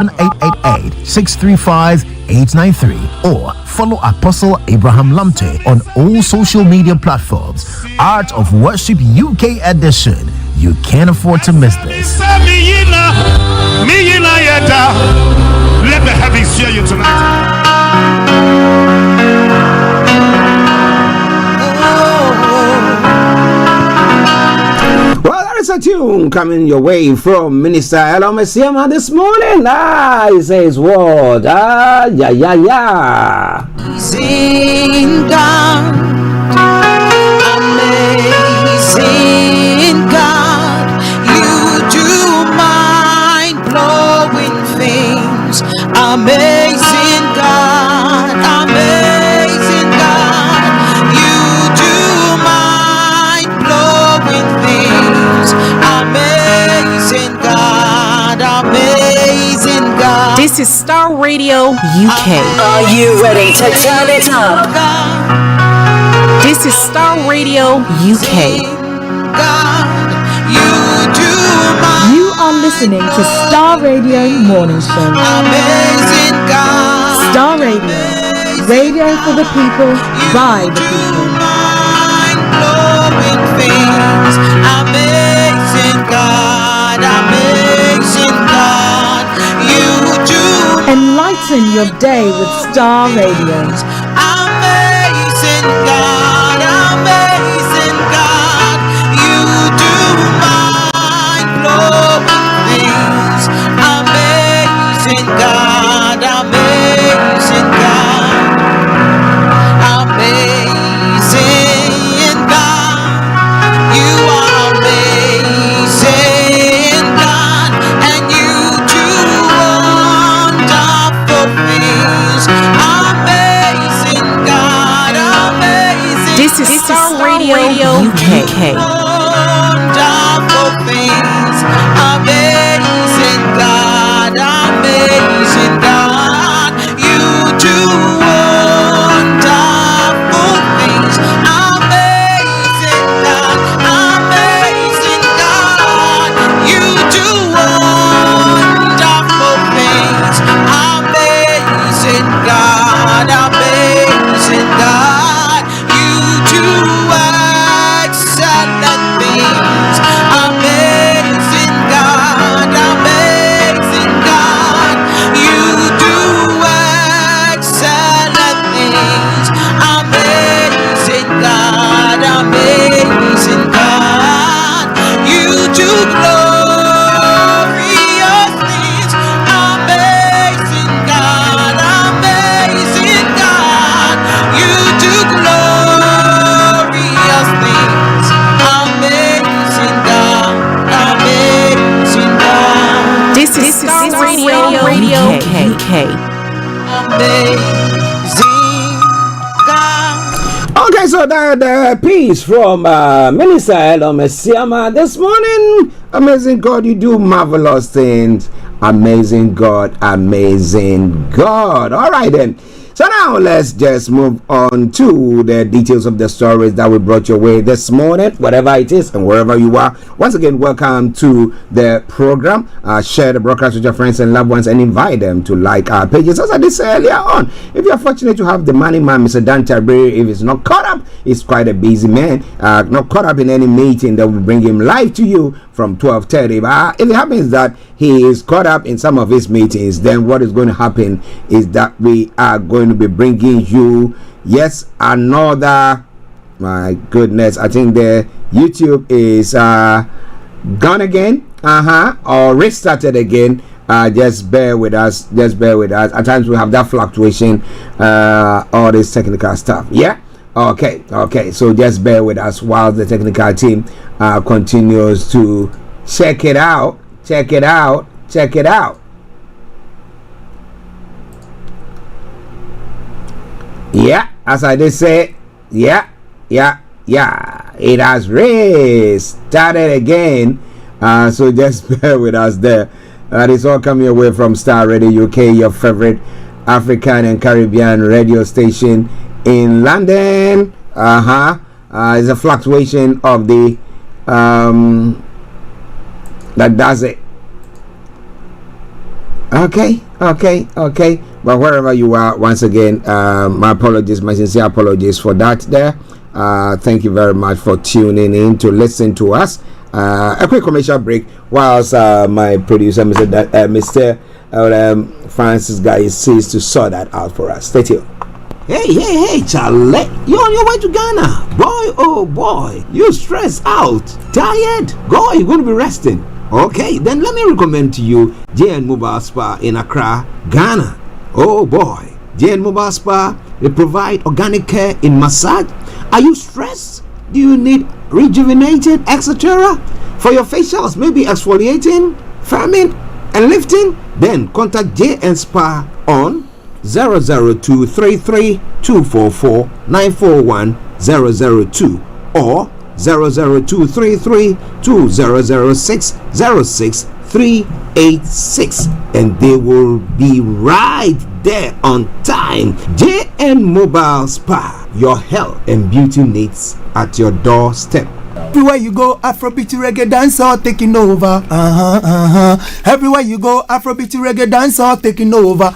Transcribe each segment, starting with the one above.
0888-635-893 or follow Apostle Abraham Lamte on all social media platforms. Art of Worship UK edition. You can't afford to miss this. Let the heavens hear you tonight. Well, there is a tune coming your way from Minister Elo Mesiama this morning. He says, what? Yeah. Amazing God, amazing God, you do mind-blowing things. Amazing God, you do mind-blowing things. Amazing God. This is Starr Radio UK. Are you ready to turn it up? This is Starr Radio UK. You are listening to Starr Radio Morning Show. Amazing God. Starr Radio. Radio for the people, by the people. Mind-blowing things. Amazing God. You do. Enlighten your day with Starr Radio. Amazing God. You do mind-blowing things. Amazing God. Amazing God. You are amazing God, and you do wonderful things. Amazing God, This is Starr Radio UK. wonderful things. Amazing God, you do wonderful things. Amazing God, you do wonderful things. Amazing God, you do excellent things. Amazing God, you do excellent things. Amazing God, you do glorious things. Amazing God, you do glorious things. Amazing God. This is Starr Radio UK. Amazing God. Okay, so the piece from Minister Elo Mesiama this morning. Amazing God, you do marvelous things. Amazing God. All right then. So now let's just move on to the details of the stories that we brought your way this morning, whatever it is and wherever you are. Once again, welcome to the program. Share the broadcast with your friends and loved ones and invite them to like our pages. As I did say earlier on, if you're fortunate to have the money man, Mr. Dan Tabiri, if he's not caught up, he's quite a busy man, not caught up in any meeting that will bring him live to you from 12:30. But if it happens that he is caught up in some of his meetings, then what is going to happen is that we are going to be bringing you another, my goodness, I think the YouTube is gone again, or restarted again. Just bear with us. At times we have that fluctuation, all this technical stuff. Okay, so just bear with us while the technical team continues to check it out. As I did say, it has restarted again, so just bear with us there. It's all coming away from Starr Radio UK, your favorite African and Caribbean radio station in London. It's a fluctuation of the that does it. Okay. But wherever you are, once again, my apologies, my sincere apologies for that there. Thank you very much for tuning in to listen to us. A quick commercial break whilst my producer, Mr. Francis Guy, sees to sort that out for us. Stay tuned. Hey, Charlie, you're on your way to Ghana. Boy, oh boy, you stressed out, tired. Go, you're going to be resting. Okay, then let me recommend to you JN Mobile Spa in Accra, Ghana. Oh boy, JN Mobile Spa, they provide organic care in massage. Are you stressed? Do you need rejuvenated, etc.? For your facials, maybe exfoliating, firming, and lifting? Then contact JN Spa on 00233 244 941 002 or 00233 2006 06386, and they will be right there on time. JN Mobile Spa, your health and beauty needs at your doorstep. Everywhere you go, Afrobeat reggae dancer taking over. Everywhere you go, Afrobeat reggae dancer taking over.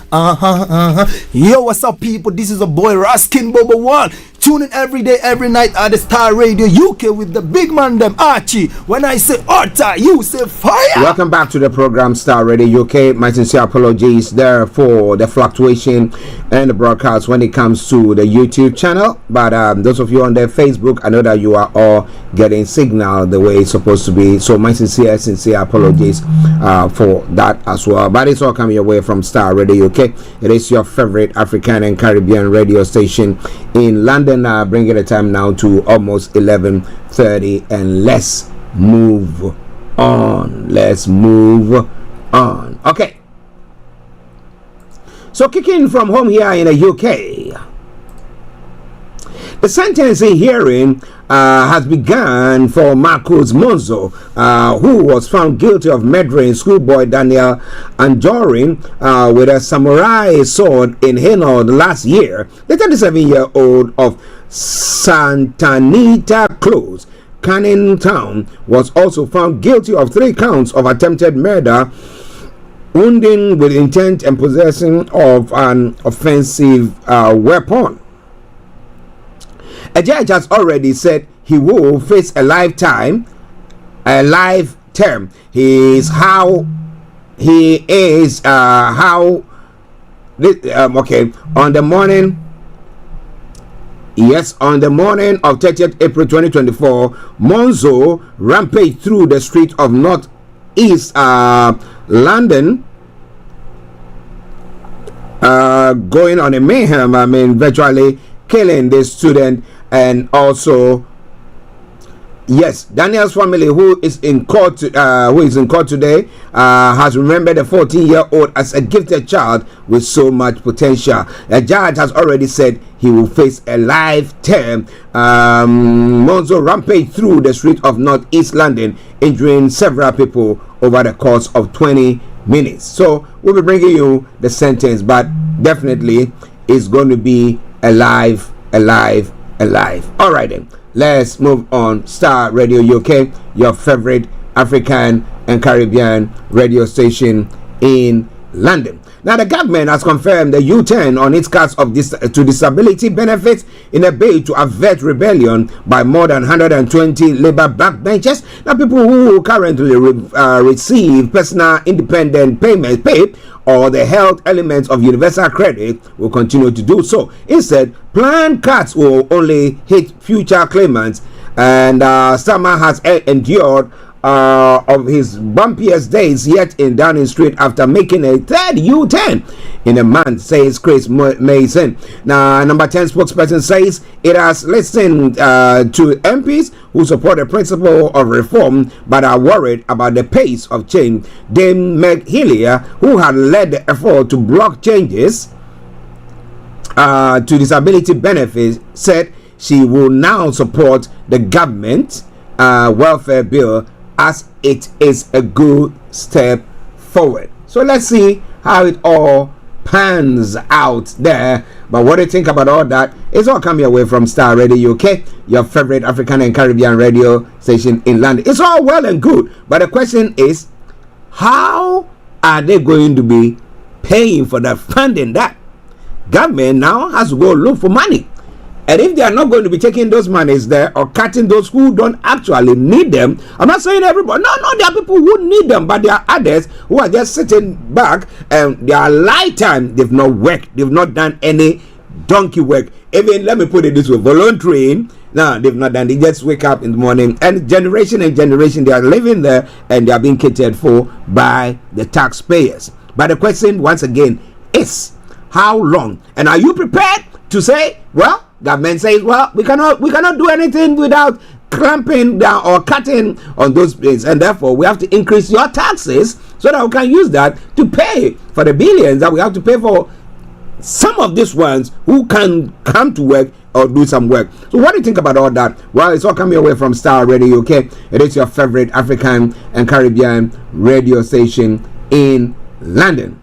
Yo, what's up, people? This is a boy Raskin Bobo One. Tune in every day, every night at the Starr Radio UK with the big man them Archie. When I say Orta, you say fire. Welcome back to the program Starr Radio UK. My sincere apologies there for the fluctuation and the broadcast when it comes to the YouTube channel. But those of you on the Facebook, I know that you are all getting signal the way it's supposed to be. So my sincere apologies for that as well. But it's all coming your way from Starr Radio UK. It is your favorite African and Caribbean radio station in London. Bringing the time now to almost 11:30, and let's move on. Okay, so kicking from home here in the UK, the sentencing hearing has begun for Marcus Monzo, who was found guilty of murdering schoolboy Daniel Anjorin with a samurai sword in Hainault last year. The 37-year-old of Santanita Close, Canning Town, was also found guilty of 3 counts of attempted murder, wounding with intent, and possession of an offensive weapon. A judge has already said he will face a life term. On the morning of 30th April 2024, Monzo rampaged through the street of Northeast London, going on a mayhem. Virtually killing the student. And also, yes, Daniel's family, who is in court today, has remembered the 14-year-old as a gifted child with so much potential. The judge has already said he will face a life term. Monzo rampaged through the street of Northeast London, injuring several people over the course of 20 minutes. So we'll be bringing you the sentence, but definitely it's going to be alive. All right then, let's move on. Starr Radio UK, your favorite African and Caribbean radio station in London. Now, the government has confirmed the U-turn on its cuts of disability benefits in a bid to avert rebellion by more than 120 Labour backbenchers. Now, people who currently receive personal independent pay or the health elements of universal credit will continue to do so. Instead, planned cuts will only hit future claimants, and Starmer has endured of his bumpiest days yet in Downing Street after making a third U-turn in a month, says Chris Mason. Now, number 10 spokesperson says it has listened to MPs who support the principle of reform but are worried about the pace of change. Dame Meg Hillier, who had led the effort to block changes to disability benefits, said she will now support the government welfare bill as it is a good step forward. So let's see how it all pans out there. But what do you think about all that? It's all coming away from Starr Radio UK, your favorite African and Caribbean radio station in London. It's all well and good, but the question is, how are they going to be paying for that, funding that. Government now has to go look for money. And if they are not going to be taking those monies there or cutting those who don't actually need them, I'm not saying everybody. No, there are people who need them, but there are others who are just sitting back and their lifetime they've not worked, they've not done any donkey work. Even, let me put it this way, volunteering. No, they've not done. They just wake up in the morning, and generation they are living there, and they are being catered for by the taxpayers. But the question once again is, how long? And are you prepared to say, well, government says, well, we cannot do anything without clamping down or cutting on those things, and therefore we have to increase your taxes so that we can use that to pay for the billions that we have to pay for some of these ones who can come to work or do some work. So what do you think about all that? Well, it's all coming away from Starr Radio, okay? It is your favorite African and Caribbean radio station in London.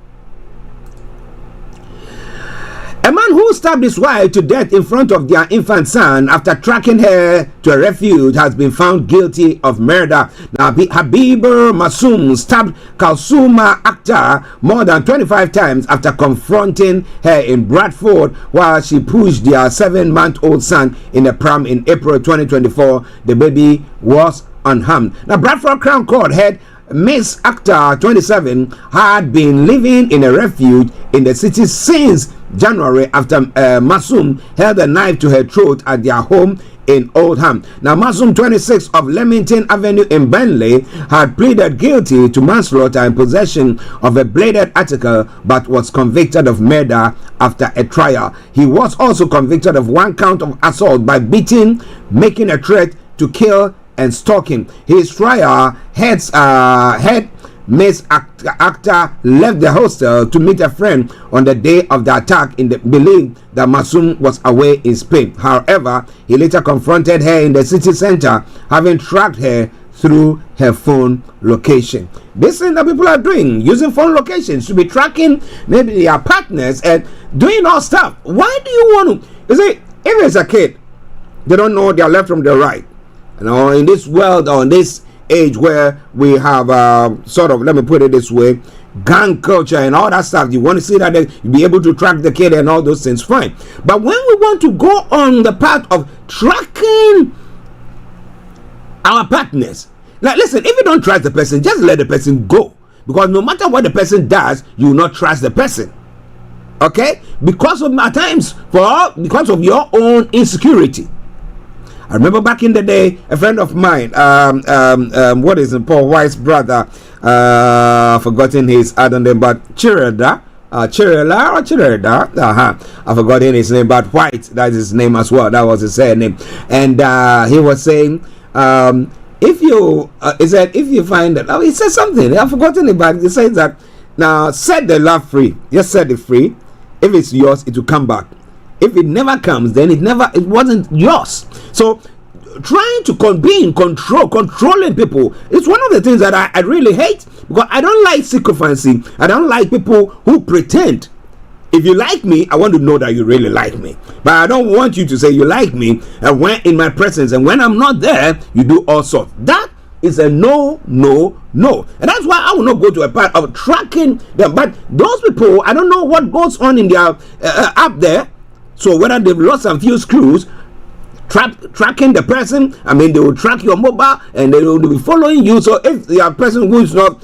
A man who stabbed his wife to death in front of their infant son after tracking her to a refuge has been found guilty of murder. Now, Habib Masum stabbed Kalsuma Akhtar more than 25 times after confronting her in Bradford while she pushed their 7-month-old son in a pram in April 2024. The baby was unharmed. Now, Bradford Crown Court had Miss Akhtar, 27, had been living in a refuge in the city since January after Masum held a knife to her throat at their home in Oldham. Now, Masum, 26, of Leamington Avenue in Burnley, had pleaded guilty to manslaughter and possession of a bladed article, but was convicted of murder after a trial. He was also convicted of 1 count of assault by beating, making a threat to kill, and stalking. His trial had Miss Akhtar left the hostel to meet a friend on the day of the attack in the belief that Masum was away in Spain. However, he later confronted her in the city center, having tracked her through her phone location. This thing that people are doing, using phone locations to be tracking maybe their partners and doing all stuff. Why do you want to? You see, if it's a kid, they don't know their left from their right. You know, in this world, or in this age where we have sort of, let me put it this way, gang culture and all that stuff, you want to see that you be able to track the kid and all those things, fine. But when we want to go on the path of tracking our partners, now listen, if you don't trust the person, just let the person go, because no matter what the person does, you will not trust the person. Okay, because of at times, because of your own insecurity. I remember back in the day, a friend of mine, what is it, Paul White's brother, forgotten his other name, but Chireda, I've forgotten his name, but White, that's his name as well. That was his surname. And he was saying, if you find that, he said something, I've forgotten it, but he says that, now set the love free, just set it free. If it's yours, it will come back. If it never comes, then it wasn't yours. So trying to be in control, controlling people, it's one of the things that I really hate, because I don't like sycophancy. I don't like people who pretend. If you like me, I want to know that you really like me. But I don't want you to say you like me and when in my presence, and when I'm not there, you do all sorts. That is a no. And that's why I will not go to a part of tracking them. But those people, I don't know what goes on in their up there. So whether they've lost some few screws, tracking the person, I mean, they will track your mobile and they will be following you. So if you are a person who is not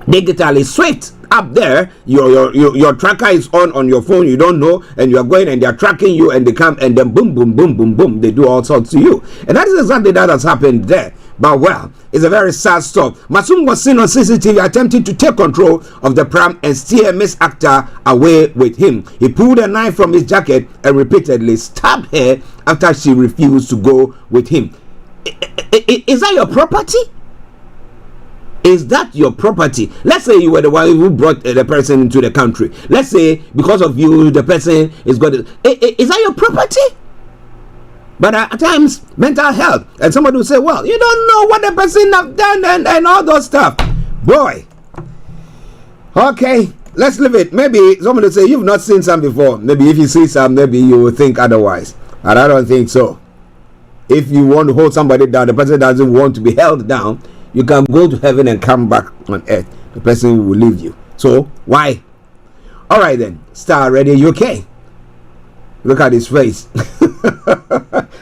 digitally swift up there, your tracker is on your phone, you don't know, and you are going and they are tracking you, and they come and then boom, they do all sorts to you. And that is exactly that has happened there. But well, it's a very sad stuff. Masum was seen on CCTV attempting to take control of the pram and steer Miss Akhtar away with him. He pulled a knife from his jacket and repeatedly stabbed her after she refused to go with him. Is that your property? Is that your property? Let's say you were the one who brought the person into the country. Let's say because of you, the person is got it. Is that your property? But at times, mental health, and somebody will say, well, you don't know what the person have done and all those stuff. Boy. Okay, let's leave it. Maybe somebody will say, you've not seen some before. Maybe if you see some, maybe you will think otherwise. And I don't think so. If you want to hold somebody down, the person doesn't want to be held down, you can go to heaven and come back on earth. the person will leave you. So why? All right then, Starr Radio UK. Look at his face.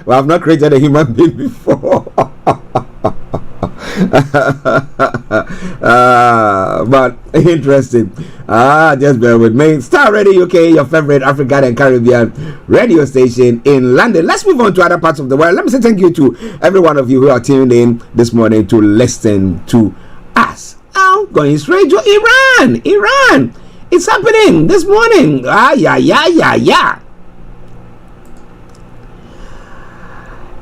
Well, I've not created a human being before. But interesting. Just bear with me. Starr Radio UK, your favorite African and Caribbean radio station in London. Let's move on to other parts of the world. Let me say thank you to every one of you who are tuned in this morning to listen to us. Now, going straight to Iran. Iran. It's happening this morning. Yeah.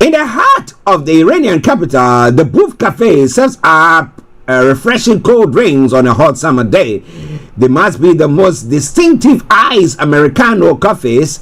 In the heart of the Iranian capital, the Booth Cafe serves up refreshing cold drinks on a hot summer day. They must be the most distinctive iced Americano cafes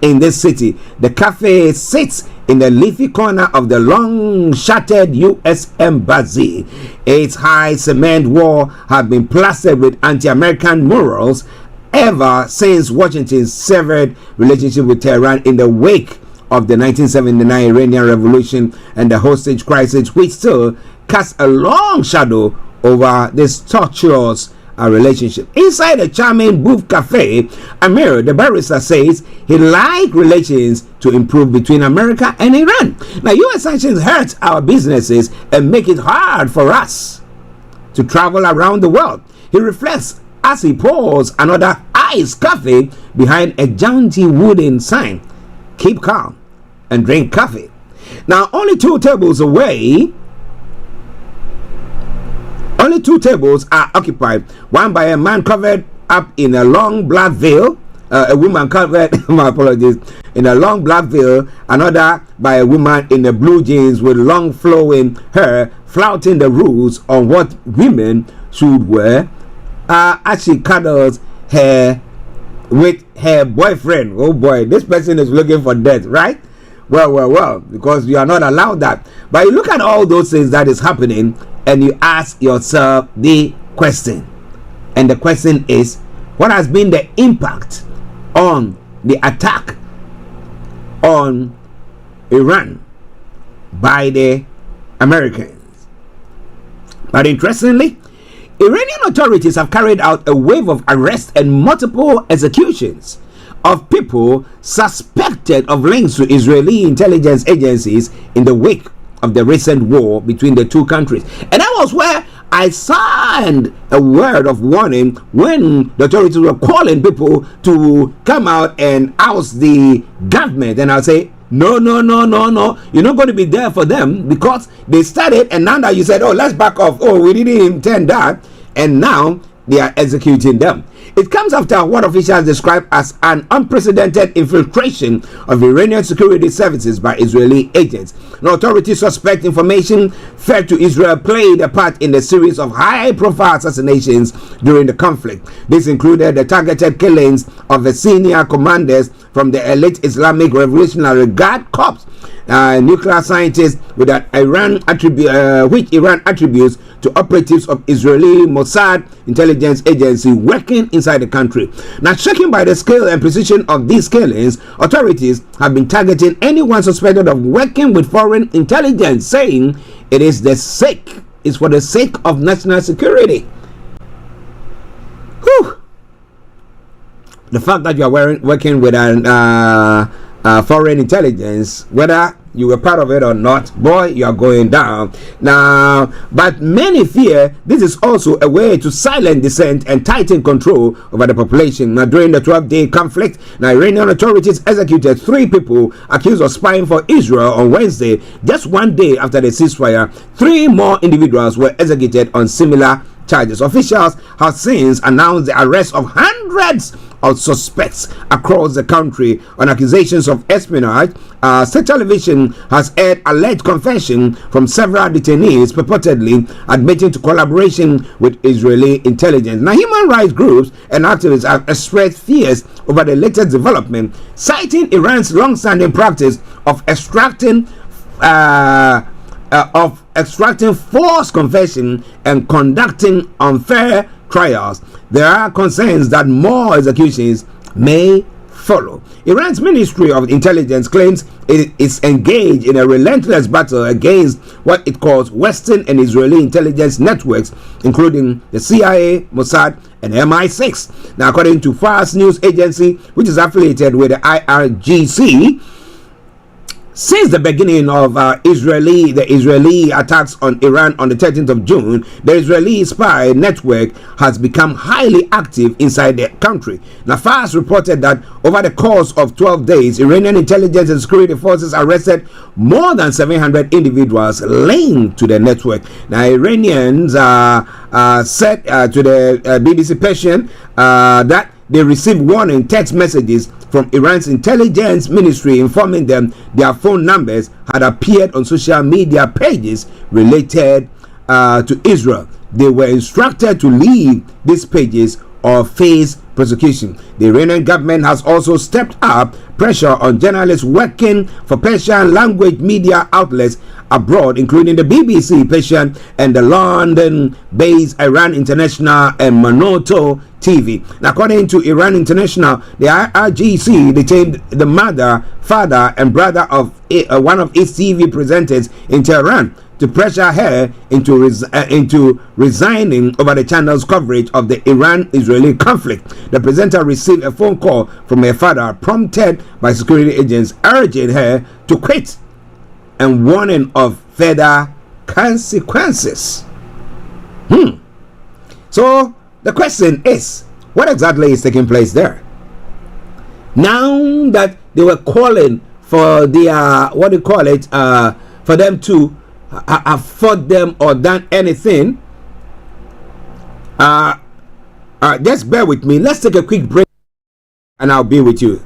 in this city. The cafe sits in the leafy corner of the long-shuttered U.S. Embassy. Its high cement wall have been plastered with anti-American murals ever since Washington severed relationship with Tehran in the wake of the 1979 Iranian Revolution and the hostage crisis, which still casts a long shadow over this tortuous relationship. Inside the charming Booth Cafe, Amir, the barrister, says he likes relations to improve between America and Iran. Now, U.S. sanctions hurt our businesses and make it hard for us to travel around the world. He reflects as he pours another iced coffee behind a jaunty wooden sign. Keep calm and drink coffee. Now, only two tables are occupied. One by a man covered up in a long black veil, a woman covered, my apologies, in a long black veil, another by a woman in the blue jeans with long flowing hair, flouting the rules on what women should wear. As she cuddles her with her boyfriend. Oh boy, this person is looking for death, right? Well, because you are not allowed that. But you look at all those things that is happening and you ask yourself the question. And the question is, what has been the impact on the attack on Iran by the Americans? But interestingly, Iranian authorities have carried out a wave of arrests and multiple executions of people suspected of links to Israeli intelligence agencies in the wake of the recent war between the two countries. And that was where I signed a word of warning when the authorities were calling people to come out and oust the government. And I'll say, no, you're not going to be there for them, because they started, and now that you said, oh, let's back off, oh, we didn't intend that, and now they are executing them. It comes after what officials describe as an unprecedented infiltration of Iranian security services by Israeli agents. Now, authorities suspect information fed to Israel played a part in the series of high-profile assassinations during the conflict. This included the targeted killings of the senior commanders from the elite Islamic Revolutionary Guard Corps, nuclear scientists with an which Iran attributes to operatives of Israeli Mossad intelligence agency working inside the country. Now, shaken by the scale and precision of these killings, authorities have been targeting anyone suspected of working with foreign intelligence, saying it is for the sake of national security. Whew. The fact that you are working with an foreign intelligence, whether you were part of it or not, boy, you are going down. Now, but many fear this is also a way to silence dissent and tighten control over the population. Now, during the 12-day conflict, Iranian authorities executed 3 people accused of spying for Israel on Wednesday. Just 1 day after the ceasefire, 3 more individuals were executed on similar charges. Officials have since announced the arrest of hundreds of suspects across the country on accusations of espionage. State television has aired alleged confession from several detainees purportedly admitting to collaboration with Israeli intelligence. Now, human rights groups and activists have expressed fears over the latest development, citing Iran's long-standing practice of extracting forced confession and conducting unfair trials. There are concerns that more executions may follow. Iran's Ministry of Intelligence claims it is engaged in a relentless battle against what it calls Western and Israeli intelligence networks, including the CIA, Mossad, and MI6. Now, according to Fars News Agency, which is affiliated with the IRGC, since the beginning of the Israeli attacks on Iran on the 13th of June, the Israeli spy network has become highly active inside the country. Now, Fars reported that over the course of 12 days, Iranian intelligence and security forces arrested more than 700 individuals linked to the network. Now, Iranians said to the BBC Persian that they received warning text messages from Iran's intelligence ministry informing them their phone numbers had appeared on social media pages related to Israel. They were instructed to leave these pages or face prosecution. The Iranian government has also stepped up pressure on journalists working for Persian language media outlets abroad, including the BBC Persian and the London-based Iran International and Monoto TV. Now, according to Iran International, the IRGC detained the mother, father, and brother of one of its TV presenters in Tehran to pressure her into resigning over the channel's coverage of the Iran-Israeli conflict. The presenter received a phone call from her father, prompted by security agents urging her to quit and warning of further consequences. So the question is, what exactly is taking place there? Now that they were calling for their for them to afford them or done anything, just bear with me. Let's take a quick break and I'll be with you.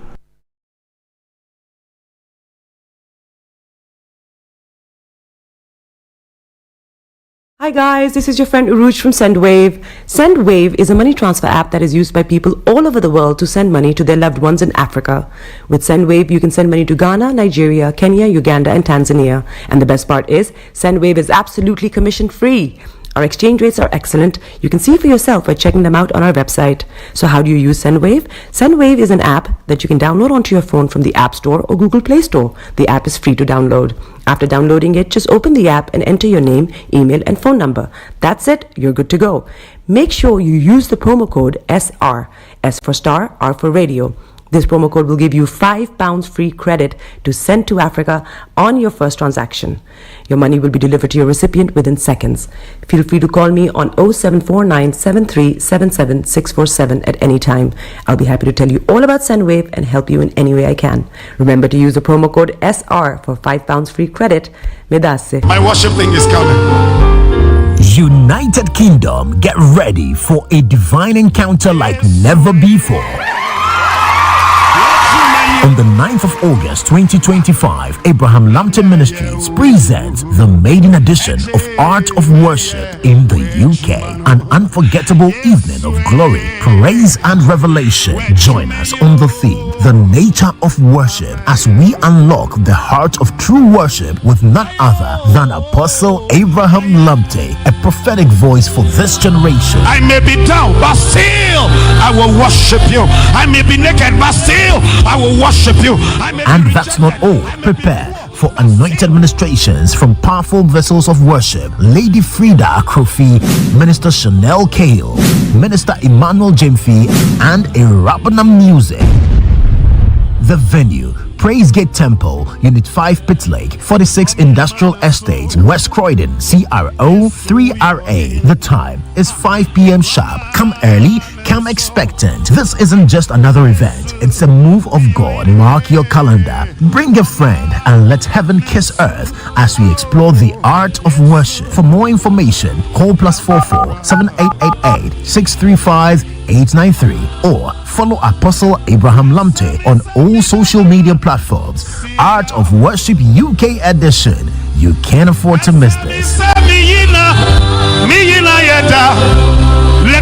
Hi guys, this is your friend Uruj from SendWave. SendWave is a money transfer app that is used by people all over the world to send money to their loved ones in Africa. With SendWave, you can send money to Ghana, Nigeria, Kenya, Uganda, and Tanzania. And the best part is, SendWave is absolutely commission free. Our exchange rates are excellent. You can see for yourself by checking them out on our website. So how do you use SendWave? SendWave is an app that you can download onto your phone from the App Store or Google Play Store. The app is free to download. After downloading it, just open the app and enter your name, email, and phone number. That's it. You're good to go. Make sure you use the promo code SR. S for Star, R for Radio. This promo code will give you £5 free credit to send to Africa on your first transaction. Your money will be delivered to your recipient within seconds. Feel free to call me on 0749 7377 647 at any time. I'll be happy to tell you all about SendWave and help you in any way I can. Remember to use the promo code SR for £5 free credit. Medasse. My worship thing is coming. United Kingdom, get ready for a divine encounter like never before. On the 9th of August 2025, Abraham Lambton Ministries presents the maiden edition of Art of Worship in the UK. An unforgettable evening of glory, praise and revelation. Join us on the theme, The Nature of Worship, as we unlock the heart of true worship with none other than Apostle Abraham Lambton, a prophetic voice for this generation. I may be down, but still I will worship you. I may be naked, but still I will worship you. And that's not all. Prepare for anointed ministrations from powerful vessels of worship: Lady Frida Akrofi, Minister Chanel Kale, Minister Emmanuel Jemfi, and a Rabbanam music. The venue: Praise Gate Temple, Unit 5, Pit Lake, 46 Industrial Estate, West Croydon, CRO 3RA. The time is 5 p.m. sharp. Come early, come expectant. This isn't just another event, it's a move of God. Mark your calendar, bring a friend, and let heaven kiss earth as we explore the art of worship. For more information, call +44 7888 635 893 or follow Apostle Abraham Lambton on all social media platforms. Art of Worship UK edition. You can't afford to miss this. Let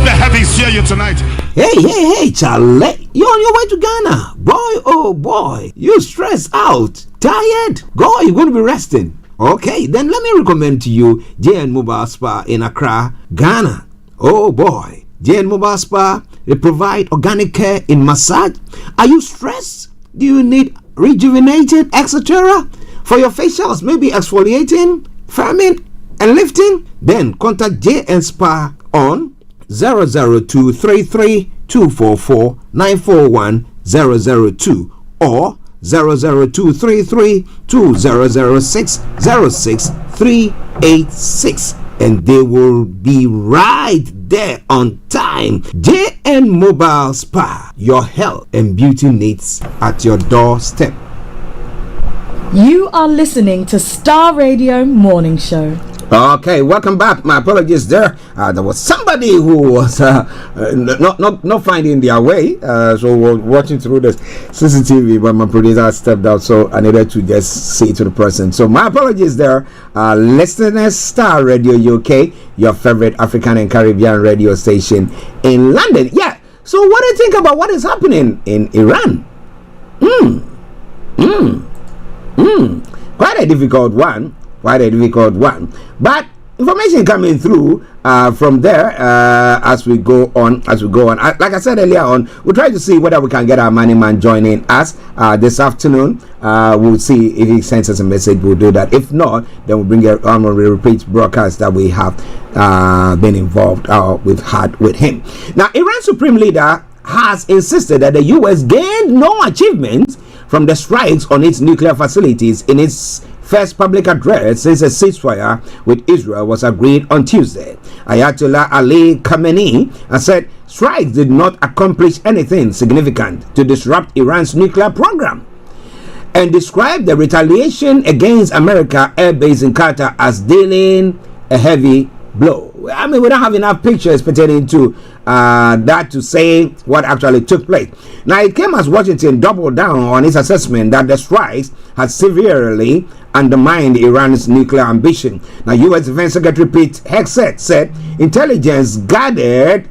the heavens hear you tonight. Hey, Charlie. You're on your way to Ghana. Boy, oh boy. You stressed out. Tired? Go, you're going to be resting. Okay, then let me recommend to you JN Mobile Spa in Accra, Ghana. Oh boy. Jane Mobile Spa, they provide organic care in massage. Are you stressed? Do you need rejuvenated, etc.? For your facials, maybe exfoliating, firming, and lifting? Then contact JN Spa on 00233 244 941 002 or 00233 2006 06386, and they will be right there on time. JN Mobile Spa, your health and beauty needs at your doorstep. You are listening to Star Radio Morning Show. Okay, welcome back. My apologies there. There was somebody who was not finding their way, so we're watching through the CCTV, but my producer stepped out, so I needed to just say to the person. So my apologies there. Listeners, Star Radio UK, your favorite African and Caribbean radio station in London. Yeah. So what do you think about what is happening in Iran? Quite a difficult one. But information coming through from there as we go on. Like I said earlier on, we'll try to see whether we can get our money man joining us this afternoon. We'll see if he sends us a message. We'll do that. If not, then we'll bring it on when we repeat broadcast that we have been involved we've had with him. Now, Iran's supreme leader has insisted that the U.S. gained no achievements from the strikes on its nuclear facilities in its first public address since a ceasefire with Israel was agreed on Tuesday. Ayatollah Ali Khamenei has said strikes did not accomplish anything significant to disrupt Iran's nuclear program, and described the retaliation against America air base in Qatar as dealing a heavy blow. I mean, we don't have enough pictures pertaining to that to say what actually took place. Now, it came as Washington doubled down on its assessment that the strikes had severely undermined Iran's nuclear ambition. Now, U.S. Defense Secretary Pete Hegseth said intelligence gathered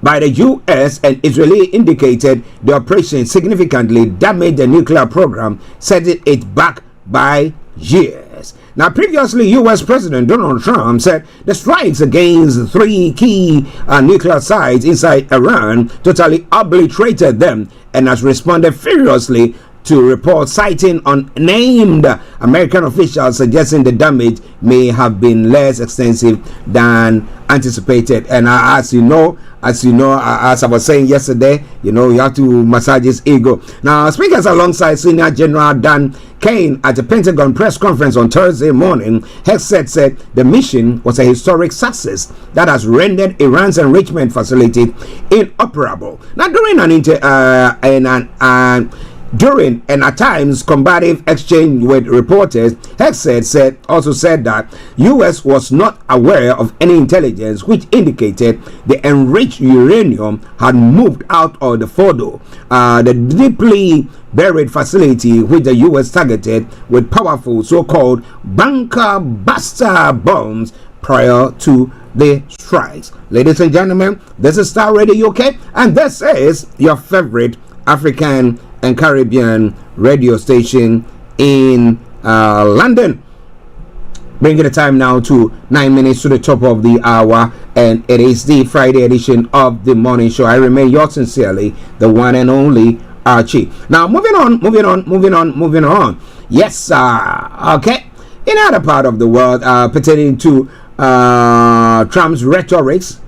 by the U.S. and Israeli indicated the operation significantly damaged the nuclear program, setting it back by years. Now, previously, U.S. President Donald Trump said the strikes against three key nuclear sites inside Iran totally obliterated them, and has responded furiously to reports citing unnamed American officials suggesting the damage may have been less extensive than anticipated. And as I was saying yesterday, you have to massage his ego. Now, speakers alongside Senior General Dan Kane at the Pentagon press conference on Thursday morning, Hegseth said the mission was a historic success that has rendered Iran's enrichment facility inoperable. Now, during and at times combative exchange with reporters, Hegseth also said that U.S. was not aware of any intelligence which indicated the enriched uranium had moved out of the Fordo, the deeply buried facility which the U.S. targeted with powerful so-called bunker buster bombs prior to the strikes. Ladies and gentlemen, this is Star Radio UK, and this is your favorite African and Caribbean radio station in London. Bringing the time now to 9 minutes to the top of the hour, and it is the Friday edition of the morning show. I remain yours sincerely, the one and only Archie. Now, moving on. Yes, okay. In other part of the world, pertaining to Trump's rhetorics,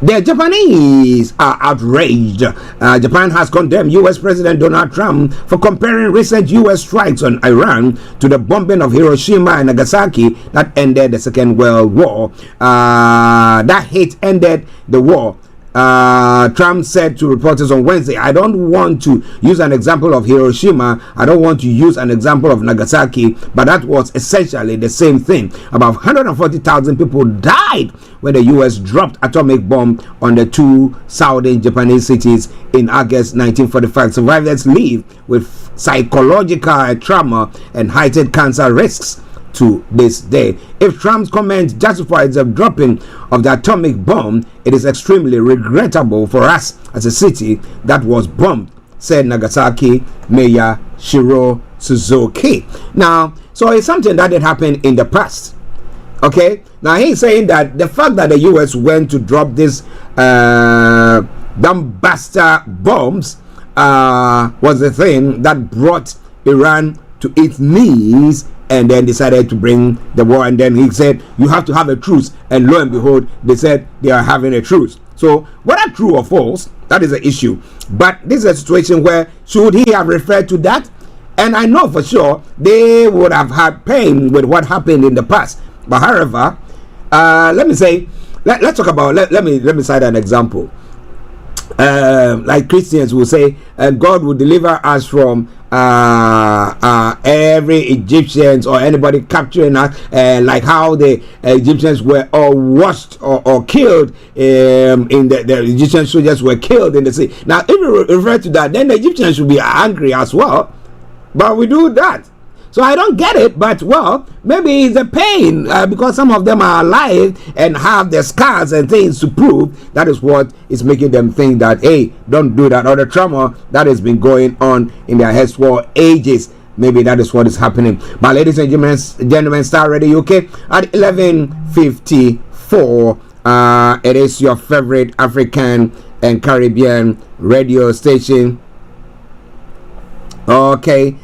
the Japanese are outraged. Japan has condemned U.S. President Donald Trump for comparing recent U.S. strikes on Iran to the bombing of Hiroshima and Nagasaki that ended the Second World War. That hit ended the war. Trump said to reporters on Wednesday, I don't want to use an example of Hiroshima, I don't want to use an example of Nagasaki, but that was essentially the same thing. About 140,000 people died when the US dropped atomic bomb on the two southern Japanese cities in August 1945. Survivors live with psychological trauma and heightened cancer risks to this day. If Trump's comment justifies the dropping of the atomic bomb, it is extremely regrettable for us as a city that was bombed, said Nagasaki Mayor Shiro Suzuki. Now, so it's something that did happen in the past. Okay, now he's saying that the fact that the US went to drop this dumbbuster bombs was the thing that brought Iran to its knees and then decided to bring the war. And then he said you have to have a truce, and lo and behold, they said they are having a truce. So whether true or false, that is the issue. But this is a situation where should he have referred to that? And I know for sure they would have had pain with what happened in the past. But however, let me say, let's talk about, let me cite an example. Like Christians will say, God will deliver us from every Egyptians or anybody capturing us, like how the Egyptians were all washed or killed in the Egyptian soldiers were killed in the sea. Now, if you refer to that, then the Egyptians should be angry as well. But we do that. So I don't get it, but well, maybe it's a pain because some of them are alive and have their scars and things to prove. That is what is making them think that, hey, don't do that, or the trauma that has been going on in their heads for ages. Maybe that is what is happening. But ladies and gentlemen, Starr Radio UK at 11:54. It is your favorite African and Caribbean radio station. Okay.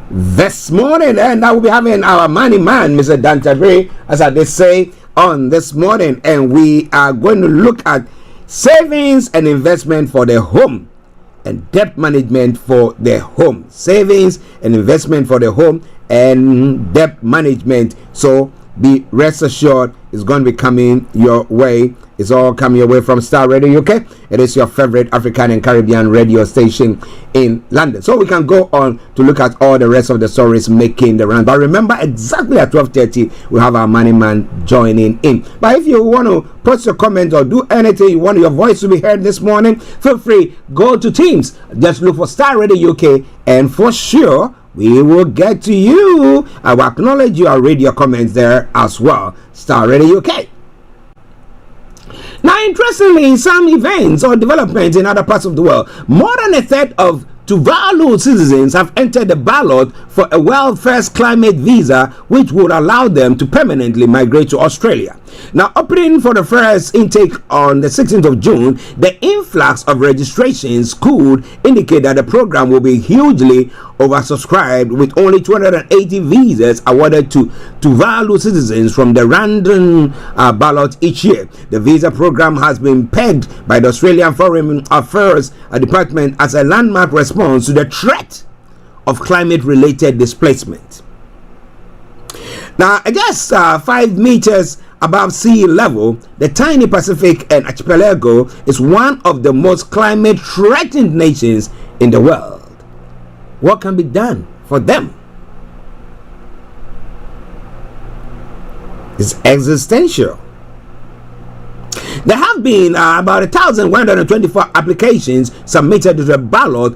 This morning, and I will be having our money man, Mr. Tabiri, as I did say on this morning, and we are going to look at savings and investment for the home and debt management for the home. Savings and investment for the home and debt management. So be rest assured it's going to be coming your way. It's all coming your way from Starr Radio UK. It is your favorite African and Caribbean radio station in London. So we can go on to look at all the rest of the stories making the round. But remember, exactly at 12:30, we have our money man joining in. But if you want to post your comments or do anything, you want your voice to be heard this morning, feel free, go to Teams. Just look for Starr Radio UK, and for sure, we will get to you. I will acknowledge your radio comments there as well. Starr Radio UK. Now, interestingly, some events or developments in other parts of the world, more than a third of Tuvalu citizens have entered the ballot for a World First Climate Visa, which would allow them to permanently migrate to Australia. Now, opening for the first intake on the 16th of June, the influx of registrations could indicate that the program will be hugely oversubscribed, with only 280 visas awarded to Tuvalu citizens from the random ballot each year. The visa program has been pegged by the Australian Foreign Affairs Department as a landmark response to the threat of climate-related displacement. Now, I guess 5 meters above sea level, the tiny Pacific and archipelago is one of the most climate-threatened nations in the world. What can be done for them? It's existential. There have been about 1,124 applications submitted to the ballot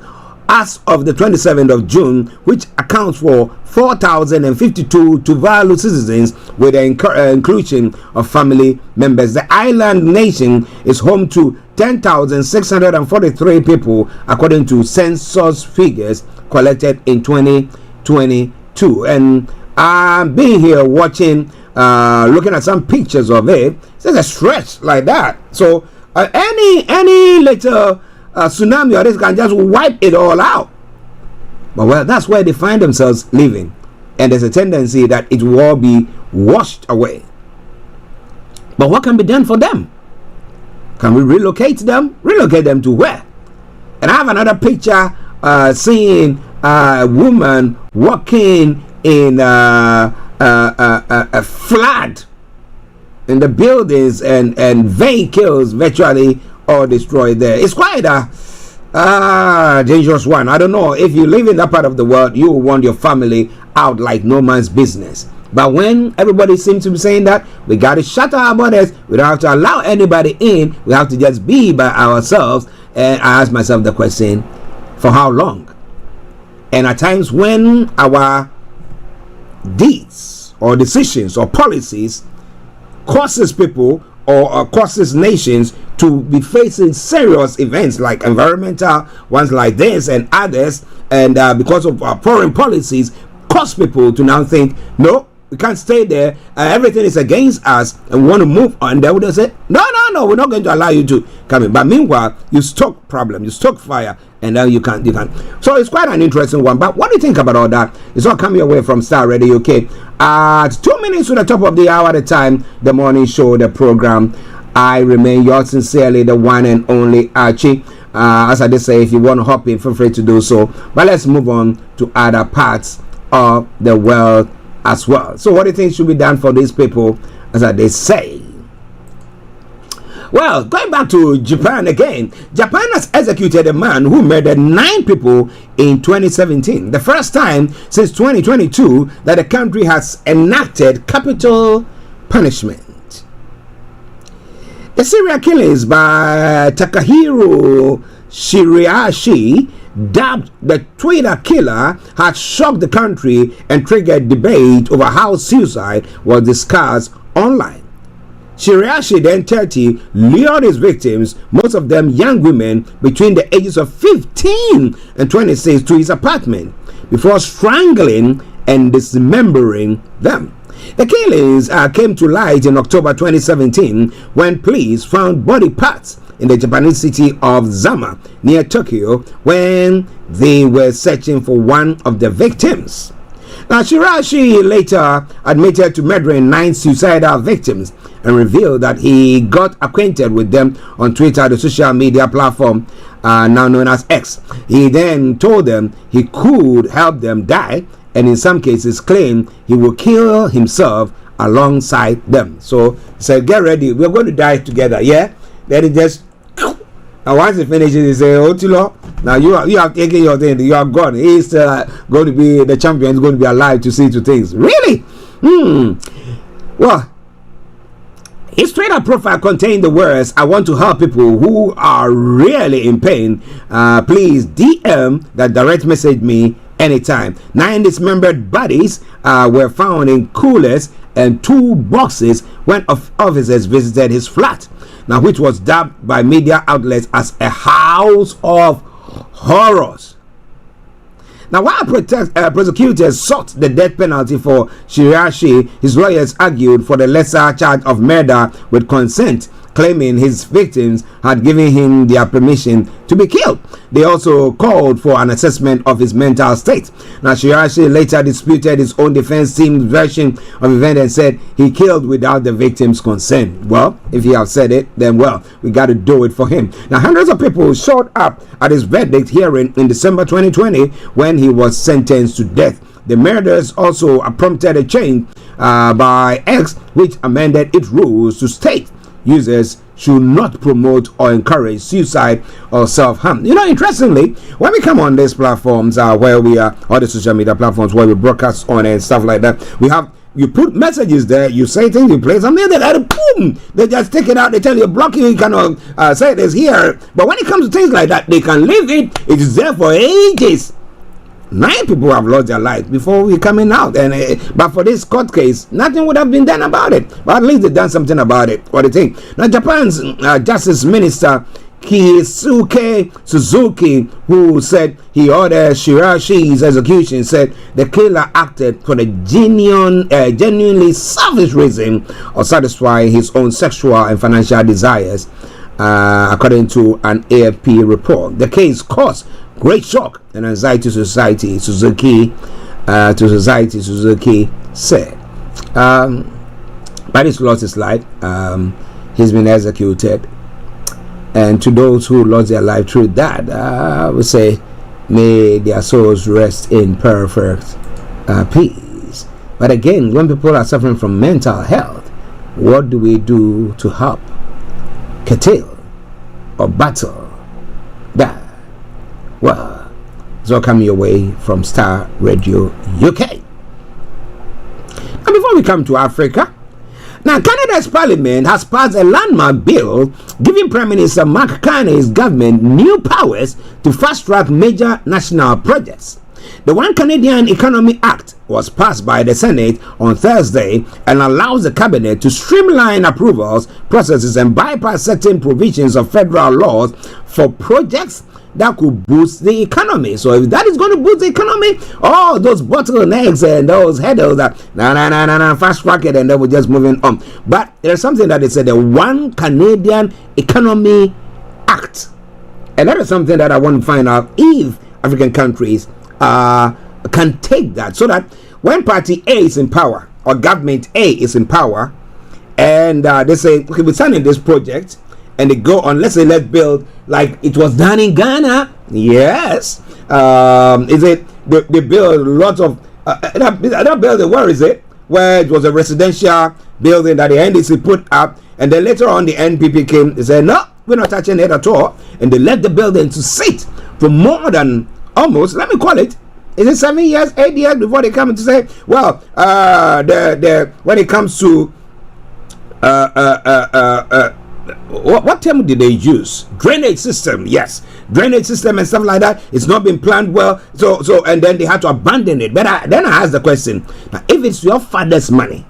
as of the 27th of June, which accounts for 4,052 Tuvalu citizens, with the inclusion of family members. The island nation is home to 10,643 people, according to census figures collected in 2022. And being here watching, looking at some pictures of it, it's a stretch like that. So any little tsunami or this can just wipe it all out. But well, that's where they find themselves living, and there's a tendency that it will all be washed away. But what can be done for them? Can we relocate them? Relocate them to where? And I have another picture seeing a woman walking in a flood in the buildings, and vehicles virtually all destroyed there. It's quite a dangerous one. I don't know, if you live in that part of the world, you will want your family out like no man's business. But when everybody seems to be saying that, we got to shut our borders, we don't have to allow anybody in, we have to just be by ourselves. And I ask myself the question, for how long? And at times when our deeds or decisions or policies causes people or causes nations to be facing serious events like environmental ones like this and others, and because of our foreign policies, cause people to now think, no, we can't stay there. Everything is against us, and we want to move on. They would say, no, we're not going to allow you to come in. But meanwhile, you stoke problem, you stoke fire, and then you can't. So it's quite an interesting one. But what do you think about all that? It's all coming away from Starr Radio UK. At 2 minutes to the top of the hour at a time, the morning show, the program. I remain yours sincerely, the one and only Archie. As I did say, if you want to hop in, feel free to do so. But let's move on to other parts of the world as well. So what do you think should be done for these people, as I did say? Well, going back to Japan again, Japan has executed a man who murdered 9 people in 2017. The first time since 2022 that the country has enacted capital punishment. The serial killings by Takahiro Shiriashi, dubbed the Twitter killer, had shocked the country and triggered debate over how suicide was discussed online. Shiriashi, then 30, lured his victims, most of them young women between the ages of 15 and 26, to his apartment before strangling and dismembering them. The killings came to light in October 2017 when police found body parts in the Japanese city of Zama near Tokyo when they were searching for one of the victims. Now, Shirashi later admitted to murdering 9 suicidal victims and revealed that he got acquainted with them on Twitter, the social media platform now known as X. He then told them he could help them die, and in some cases claimed he will kill himself alongside them. So he said, get ready, we're going to die together, yeah? Then he just, and once he finishes, he said, Otilo, now you have taken your thing, you are gone. He's still going to be the champion, he's going to be alive to see to things. Really? Well, his Twitter profile contained the words, I want to help people who are really in pain. Please DM that direct message me anytime. 9 dismembered bodies were found in coolers and 2 boxes when officers visited his flat, now which was dubbed by media outlets as a house of horrors. Now, while prosecutors sought the death penalty for Shirashi, his lawyers argued for the lesser charge of murder with consent, claiming his victims had given him their permission to be killed. They also called for an assessment of his mental state. Now, Shirashi later disputed his own defense team's version of events and said he killed without the victim's consent. Well, if he has said it, then well, we got to do it for him. Now, hundreds of people showed up at his verdict hearing in December 2020 when he was sentenced to death. The murders also prompted a change by X, which amended its rules to state users should not promote or encourage suicide or self-harm. You know, interestingly, when we come on these platforms where we are, all the social media platforms where we broadcast on and stuff like that, you put messages there, you say things, you play something, then boom, they just take it out, they tell you, block you cannot say this here. But when it comes to things like that, they can leave it. It is there for ages. 9 people have lost their lives before we coming out, and but for this court case, nothing would have been done about it. But at least they've done something about it. What do you think? Now, Japan's Justice Minister Kisuke Suzuki, who said he ordered Shirashi's execution, said the killer acted for the genuinely selfish reason of satisfying his own sexual and financial desires, according to an AFP report. The case caused great shock and anxiety to society, Suzuki said. But he's lost his life. He's been executed. And to those who lost their life through that, I would say, may their souls rest in perfect peace. But again, when people are suffering from mental health, what do we do to help curtail or battle that? Well, it's all coming your way from Starr Radio UK. And before we come to Africa, now Canada's Parliament has passed a landmark bill giving Prime Minister Mark Carney's government new powers to fast-track major national projects. The One Canadian Economy Act was passed by the Senate on Thursday and allows the cabinet to streamline approvals processes and bypass certain provisions of federal laws for projects that could boost the economy. So if that is going to boost the economy, all those bottlenecks and those hurdles that fast track it, and then we're just moving on. But there's something that they said, the One Canadian Economy Act, and that is something that I want to find out if African countries can take that, so that when party A is in power or government A is in power, and they say, okay, we're signing this project, and they go on, let's say, let's build like it was done in Ghana. Yes. Is it they build lots of that building, where is it? Where it was a residential building that the NDC put up, and then later on the NPP came, they said, no, we're not touching it at all, and they let the building to sit for more than almost, let me call it, is it 7 years, 8 years before they come to say, well, when it comes to what term did they use? Drainage system, yes, drainage system and stuff like that. It's not been planned well, so and then they had to abandon it. But then I asked the question: now, if it's your father's money,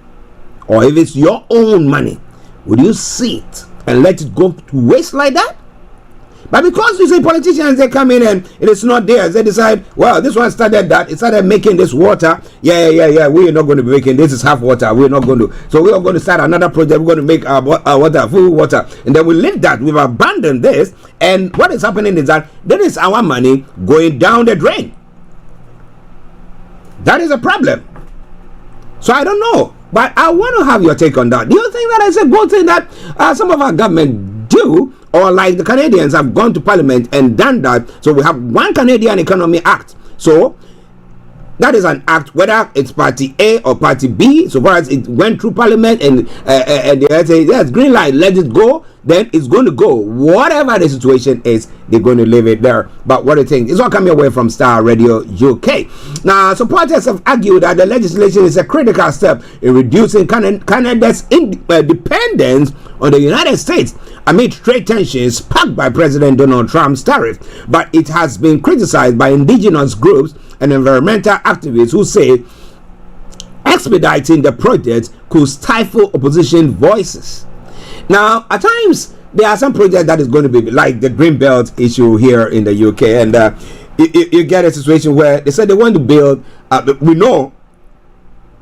or if it's your own money, would you see it and let it go to waste like that? But because you see politicians, they come in and it is not theirs, they decide, well, this one started that, it started making this water. Yeah, we're not going to be making this is half water. We're not going to. So we are going to start another project. We're going to make our water full water. And then we leave that. We've abandoned this. And what is happening is that there is our money going down the drain. That is a problem. So I don't know. But I want to have your take on that. Do you think that is a good thing that some of our government do? Or like the Canadians have gone to Parliament and done that. So we have One Canadian Economy Act. So that is an act, whether it's Party A or Party B, so far as it went through Parliament and they say, yes, green light, let it go, then it's going to go. Whatever the situation is, they're going to leave it there. But what do you think? It's all coming away from Starr Radio UK. Now, supporters have argued that the legislation is a critical step in reducing Canada's dependence on the United States amid trade tensions sparked by President Donald Trump's tariff. But it has been criticized by indigenous groups and environmental activists who say expediting the project could stifle opposition voices. Now, at times, there are some projects that is going to be like the Green Belt issue here in the UK, and you get a situation where they said they want to build, we know,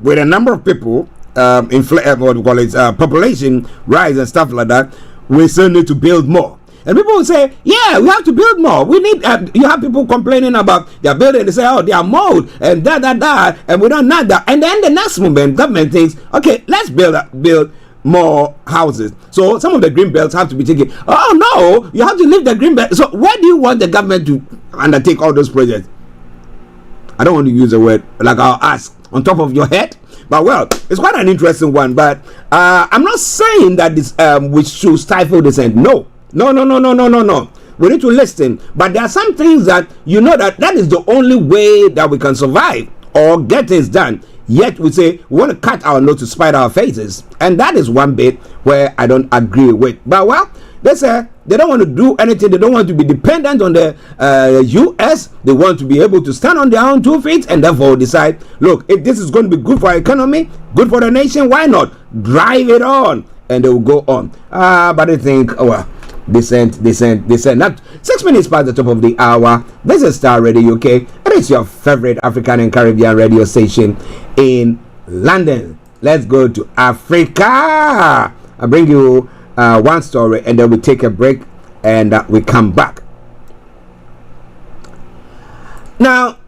with a number of people, what we call it, population rise and stuff like that, we still need to build more. And people will say, yeah, we have to build more. We need, you have people complaining about their building. They say, oh, they are mold and and we don't need that. And then the next moment, government thinks, okay, let's build more houses. So some of the green belts have to be taken. Oh, no, you have to leave the green belt. So where do you want the government to undertake all those projects? I don't want to use the word like I'll ask on top of your head. But well, it's quite an interesting one. But I'm not saying that this we should stifle this end. No. We need to listen. But there are some things that you know that is the only way that we can survive or get things done. Yet we say we want to cut our nose to spite our faces. And that is one bit where I don't agree with. But well, they say they don't want to do anything. They don't want to be dependent on the US. They want to be able to stand on their own 2 feet and therefore decide, look, if this is going to be good for our economy, good for the nation, why not? Drive it on. And they will go on. But they think, oh, well, they sent. Not 6 minutes past the top of the hour. This is Starr Radio UK. It is your favorite African and Caribbean radio station in London. Let's go to Africa. I'll bring you one story and then we take a break and we come back. Now,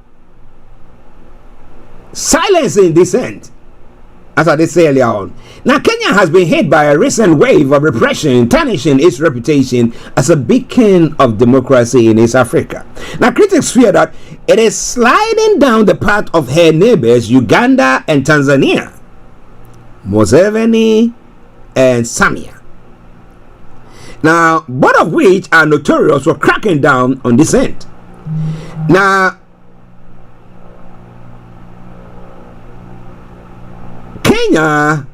silence in dissent, as I did say earlier on. Now, Kenya has been hit by a recent wave of repression, tarnishing its reputation as a beacon of democracy in East Africa. Now, critics fear that it is sliding down the path of her neighbors, Uganda and Tanzania, Museveni and Samia. Now, both of which are notorious for cracking down on dissent. Now, Kenya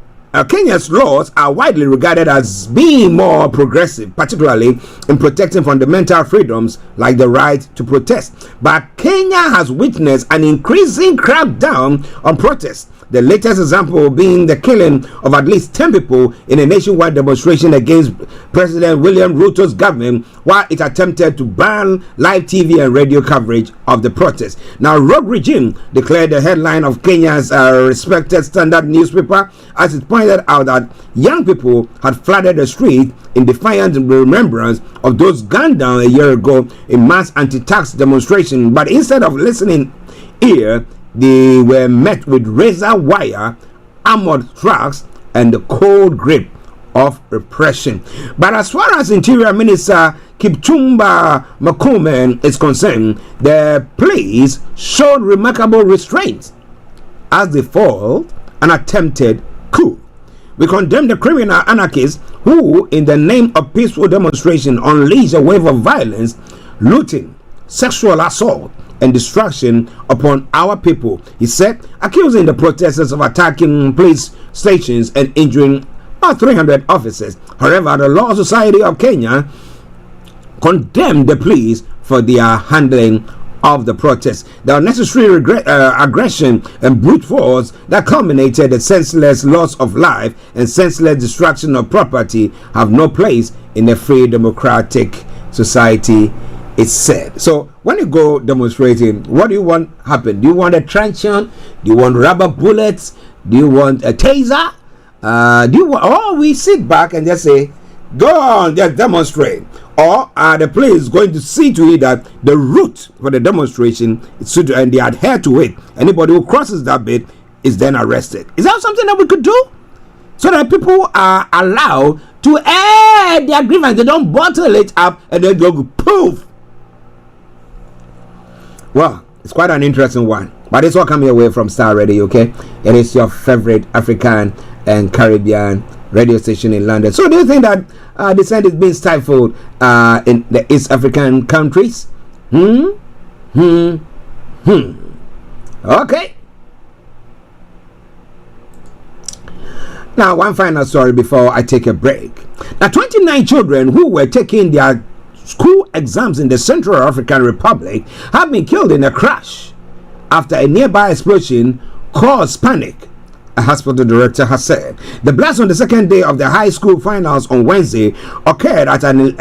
Kenya's laws are widely regarded as being more progressive, particularly in protecting fundamental freedoms like the right to protest. But Kenya has witnessed an increasing crackdown on protests. The latest example being the killing of at least 10 people in a nationwide demonstration against President William Ruto's government while it attempted to ban live TV and radio coverage of the protest. Now, Rogue Regime declared the headline of Kenya's respected Standard newspaper as it pointed out that young people had flooded the street in defiance and remembrance of those gunned down a year ago in mass anti-tax demonstration. But instead of listening ear, they were met with razor wire, armored trucks, and the cold grip of repression. But as far as Interior Minister Kipchumba Murkomen is concerned, the police showed remarkable restraint as they foiled an attempted coup. We condemn the criminal anarchists who, in the name of peaceful demonstration, unleashed a wave of violence, looting, sexual assault, and destruction upon our people, he said, accusing the protesters of attacking police stations and injuring about 300 officers. However, the Law Society of Kenya condemned the police for their handling of the protest. The unnecessary aggression and brute force that culminated the senseless loss of life and senseless destruction of property have no place in a free democratic society, it said. So when you go demonstrating, what do you want happen? Do you want a truncheon? Do you want rubber bullets? Do you want a taser? Do you want, or we sit back and just say, go on, just demonstrate? Or are the police going to see to it that the route for the demonstration is to, and they adhere to it? Anybody who crosses that bit is then arrested. Is that something that we could do? So that people are allowed to air their grievance. They don't bottle it up and then go poof. Well, it's quite an interesting one, but it's all coming away from Starr Radio, okay? It is your favorite African and Caribbean radio station in London. So do you think that dissent is being stifled in the East African countries? Okay. Now, one final story before I take a break. Now, 29 children who were taking their school exams in the Central African Republic have been killed in a crash after a nearby explosion caused panic, a hospital director has said. The blast on the second day of the high school finals on Wednesday occurred at an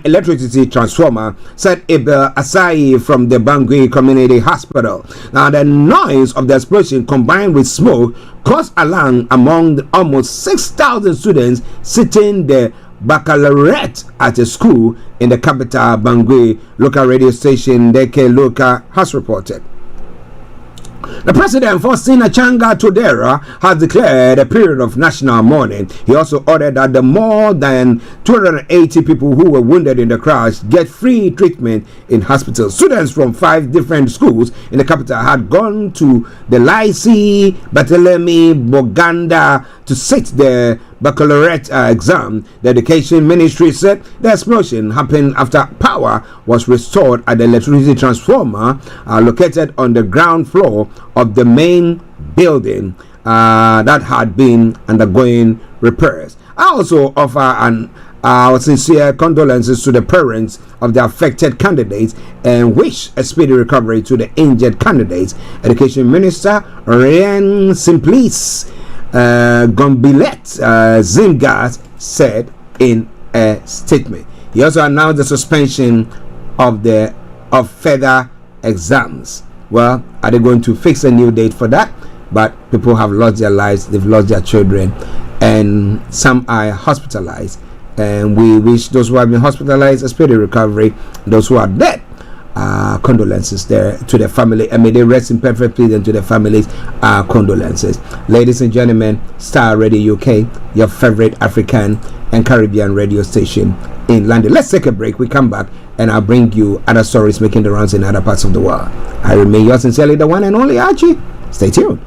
electricity transformer, said Abel Asai from the Bangui Community Hospital. Now, the noise of the explosion combined with smoke caused alarm among the almost 6,000 students sitting the baccalaureate at a school in the capital, Bangui. Local radio station Deke Loka has reported. The president, Faustin Achanga Todera, has declared a period of national mourning. He also ordered that the more than 280 people who were wounded in the crash get free treatment in hospitals. Students from 5 different schools in the capital had gone to the Lycée Barthélemy Boganda to sit the baccalaureate exam. The education ministry said the explosion happened after power was restored at the electricity transformer located on the ground floor of the main building that had been undergoing repairs. I also offer our sincere condolences to the parents of the affected candidates and wish a speedy recovery to the injured candidates. Education Minister Ryan Simplice Gombilet Zingas said in a statement. He also announced the suspension of further exams. Well, are they going to fix a new date for that? But people have lost their lives, they've lost their children, and some are hospitalized. And we wish those who have been hospitalized a speedy recovery. Those who are dead, condolences there to the family, and may they rest in perfect peace, and to the families, condolences. Ladies and gentlemen, Starr Radio UK, your favorite African and Caribbean radio station in London. Let's take a break. We come back and I'll bring you other stories making the rounds in other parts of the world. I remain yours sincerely, the one and only Archie. Stay tuned.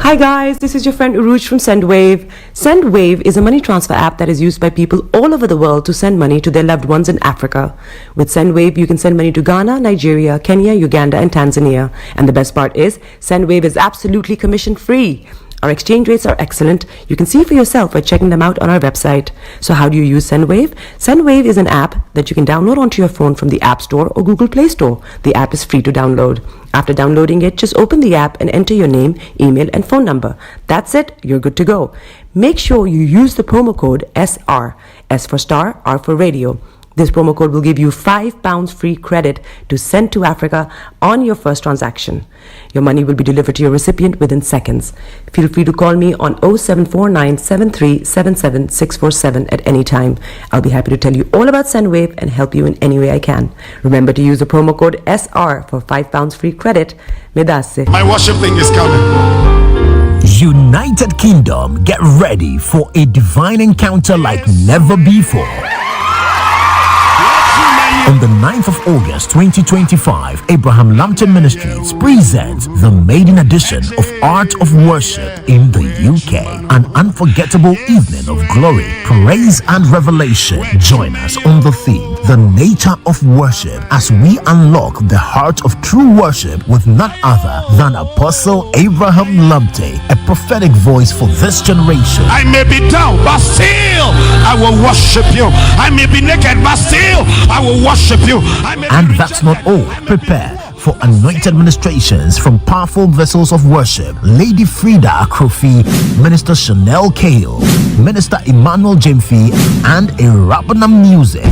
Hi guys, this is your friend Uruj from SendWave. SendWave is a money transfer app that is used by people all over the world to send money to their loved ones in Africa. With SendWave, you can send money to Ghana, Nigeria, Kenya, Uganda, and Tanzania. And the best part is, SendWave is absolutely commission free. Our exchange rates are excellent. You can see for yourself by checking them out on our website. So how do you use SendWave? SendWave is an app that you can download onto your phone from the App Store or Google Play Store. The app is free to download. After downloading it, just open the app and enter your name, email, and phone number. That's it. You're good to go. Make sure you use the promo code SR. S for Star, R for Radio. This promo code will give you £5 free credit to send to Africa on your first transaction. Your money will be delivered to your recipient within seconds. Feel free to call me on 0749 7377 647 at any time. I'll be happy to tell you all about SendWave and help you in any way I can. Remember to use the promo code SR for £5 free credit. Medasse. My worship thing is coming. United Kingdom, get ready for a divine encounter like never before. On the 9th of August 2025, Abraham Lambton Ministries presents the maiden edition of Art of Worship in the UK. An unforgettable evening of glory, praise and revelation. Join us on the theme, The Nature of Worship, as we unlock the heart of true worship with none other than Apostle Abraham Lambton, a prophetic voice for this generation. I may be down, but still I will worship you. I may be naked, but still I will worship you. And that's not all. Prepare for anointed ministrations from powerful vessels of worship. Lady Frida Crofi, Minister Chanel Kale, Minister Emmanuel Jemfi, and a Rabbanam music.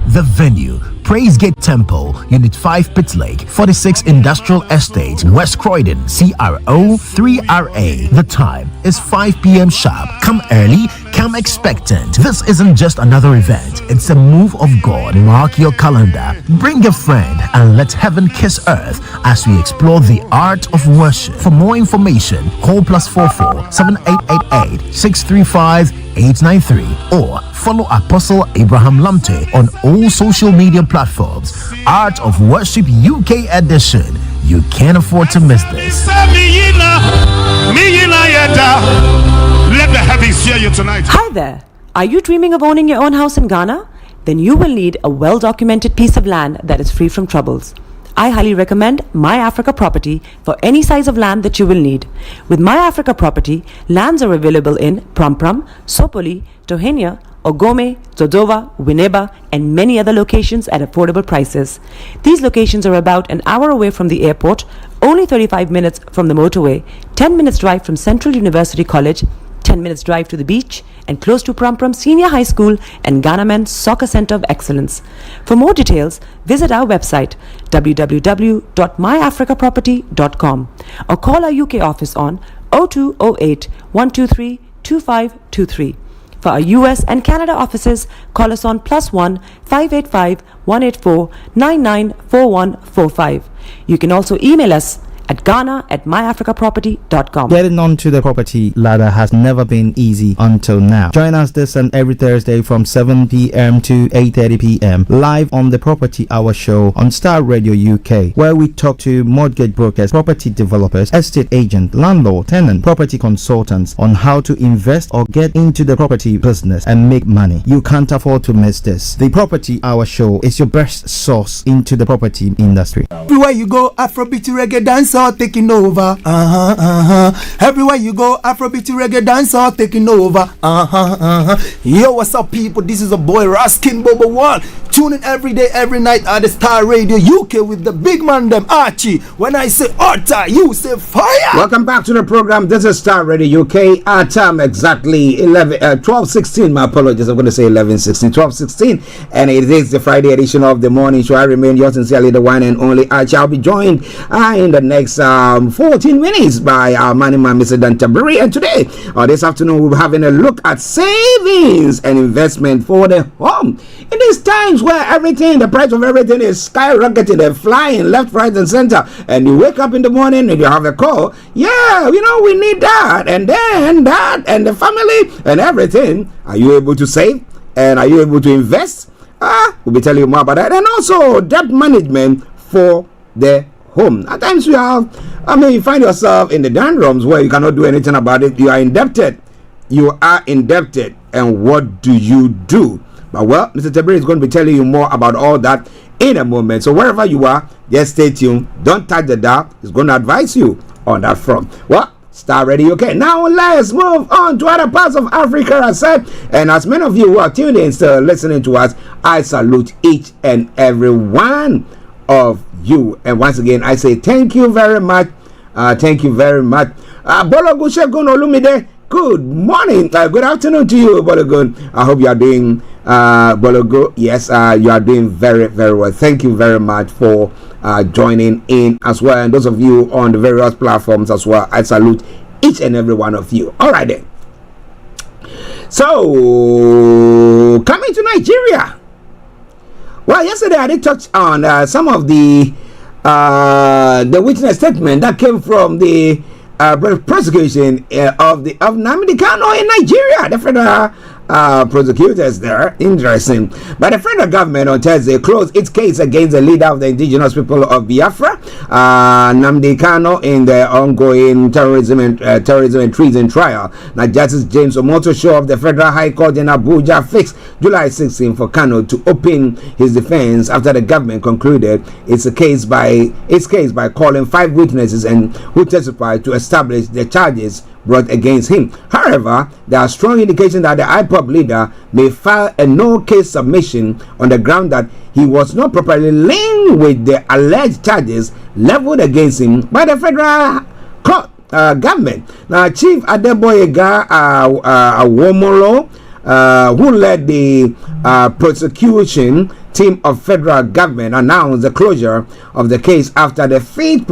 The venue, Praise Gate Temple, Unit 5 Pit Lake, 46 Industrial Estate, West Croydon, CRO 3RA. The time is 5 p.m. sharp. Come early, come expectant. This isn't just another event, it's a move of God. Mark your calendar, bring a friend, and let heaven kiss earth as we explore the art of worship. For more information, call +44 7888 635 893 or follow Apostle Abraham Lambton on all social media platforms. Art of Worship UK edition. You can't afford to miss this. Let the heavens hear you tonight. Hi there. Are you dreaming of owning your own house in Ghana? Then you will need a well-documented piece of land that is free from troubles. I highly recommend My Africa Property for any size of land that you will need. With My Africa Property, lands are available in Prampram, Sopoli, Tohenia, Ogome, Dodova, Winneba, and many other locations at affordable prices. These locations are about an hour away from the airport, only 35 minutes from the motorway, 10 minutes drive from Central University College, 10 minutes drive to the beach, and close to Prampram Senior High School and Ghana Men's Soccer Center of Excellence. For more details, visit our website www.myafricaproperty.com or call our UK office on 0208 123 2523. For our US and Canada offices, call us on +1 585 184 994145. You can also email us at ghana@myafricaproperty.com. Getting onto the property ladder has never been easy until now. Join us this and every Thursday from 7 p.m. to 8:30 p.m. live on the Property Hour Show on Starr Radio UK, where we talk to mortgage brokers, property developers, estate agent, landlord, tenant, property consultants on how to invest or get into the property business and make money. You can't afford to miss this. The Property Hour Show is your best source into the property industry. Everywhere you go, Afrobeat reggae dance all taking over. Everywhere you go, Afrobeat reggae dance all taking over. Yo, what's up, people? This is a boy Raskin Bobo One. Tune in every day, every night at the Starr Radio UK with the big man them Archie. When I say Arta, you say fire. Welcome back to the program. This is Starr Radio UK. Our time exactly 12:16. My apologies. I'm going to say 11:16, 12:16, and it is the Friday edition of the morning show. I remain yours sincerely, the one and only Archie. I'll be joined in the next 14 minutes by our man, Mr. Tabiri, and today this afternoon we'll be having a look at savings and investment for the home in these times where everything, the price of everything is skyrocketing and flying left, right, and center. And you wake up in the morning and you have a call. Yeah, you know, we need that, and then that, and the family and everything. Are you able to save? And are you able to invest? We'll be telling you more about that. And also debt management for the home. At times you find yourself in the doldrums where you cannot do anything about it. You are indebted. And what do you do? But well, Mr. Tabiri is going to be telling you more about all that in a moment. So wherever you are, just stay tuned. Don't touch the dial. He's going to advise you on that front. Well, Starr Radio. Okay, now let's move on to other parts of Africa, as said. And as many of you who are tuned in still listening to us, I salute each and every one of you. And once again, I say thank you very much. Thank you very much. Bologun Shegun Olumide, good morning. Good afternoon to you, Bologun. I hope you are doing, Bologun. Yes, you are doing very, very well. Thank you very much for joining in as well. And those of you on the various platforms as well, I salute each and every one of you. All right then. So, coming to Nigeria. Well, yesterday I did touch on some of the witness statement that came from the prosecution of Nnamdi Kanu in Nigeria. The federal prosecutors there. Interesting. But the federal government on Thursday closed its case against the leader of the indigenous people of Biafra, Nnamdi Kanu, in the ongoing terrorism and treason trial. Now, Justice James Omoto Show of the Federal High Court in Abuja fixed July 16 for Kanu to open his defense after the government concluded its case by calling 5 witnesses and who testified to establish the charges brought against him. However, there are strong indications that the IPOB leader may file a no-case submission on the ground that he was not properly linked with the alleged charges leveled against him by the federal court government. Now, Chief Adeboyega Awomolo, who led the prosecution team of federal government, announced the closure of the case after the 5th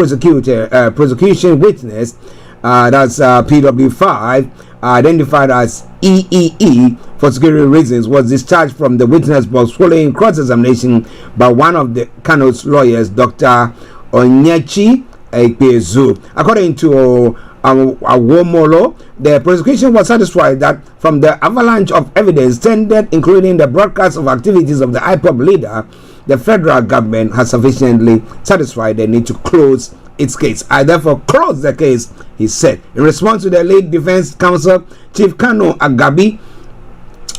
prosecution witness, that's PW5, identified as EEE for security reasons, was discharged from the witness box following cross-examination by one of the Kanu's lawyers, Dr. Onyechi Ekpezu. According to Awomolo, the prosecution was satisfied that from the avalanche of evidence tendered, including the broadcast of activities of the IPOB leader, the federal government has sufficiently satisfied the need to close its case. I therefore close the case, he said. In response to the lead defense counsel, Chief Kanu Agabi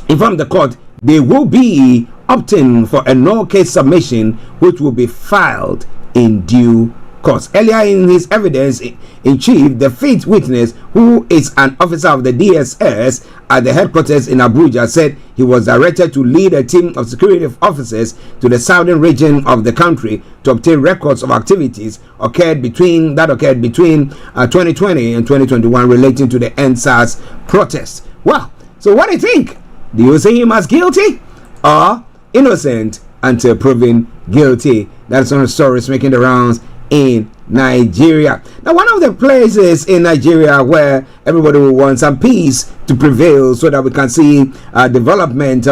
informed the court they will be opting for a no-case submission, which will be filed in due course. Earlier in his evidence in chief, the 5th witness, who is an officer of the DSS at the headquarters in Abuja, said he was directed to lead a team of security officers to the southern region of the country to obtain records of activities occurred between 2020 and 2021 relating to the NSAS protests. Well, so what do you think? Do you see him as guilty or innocent until proven guilty? That's one of the stories making the rounds in Nigeria. Now, one of the places in Nigeria where everybody will want some peace to prevail so that we can see development,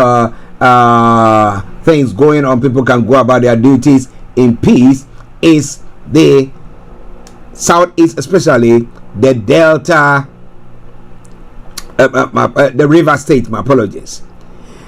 things going on, people can go about their duties in peace, is the southeast, especially the Delta, the River State. My apologies.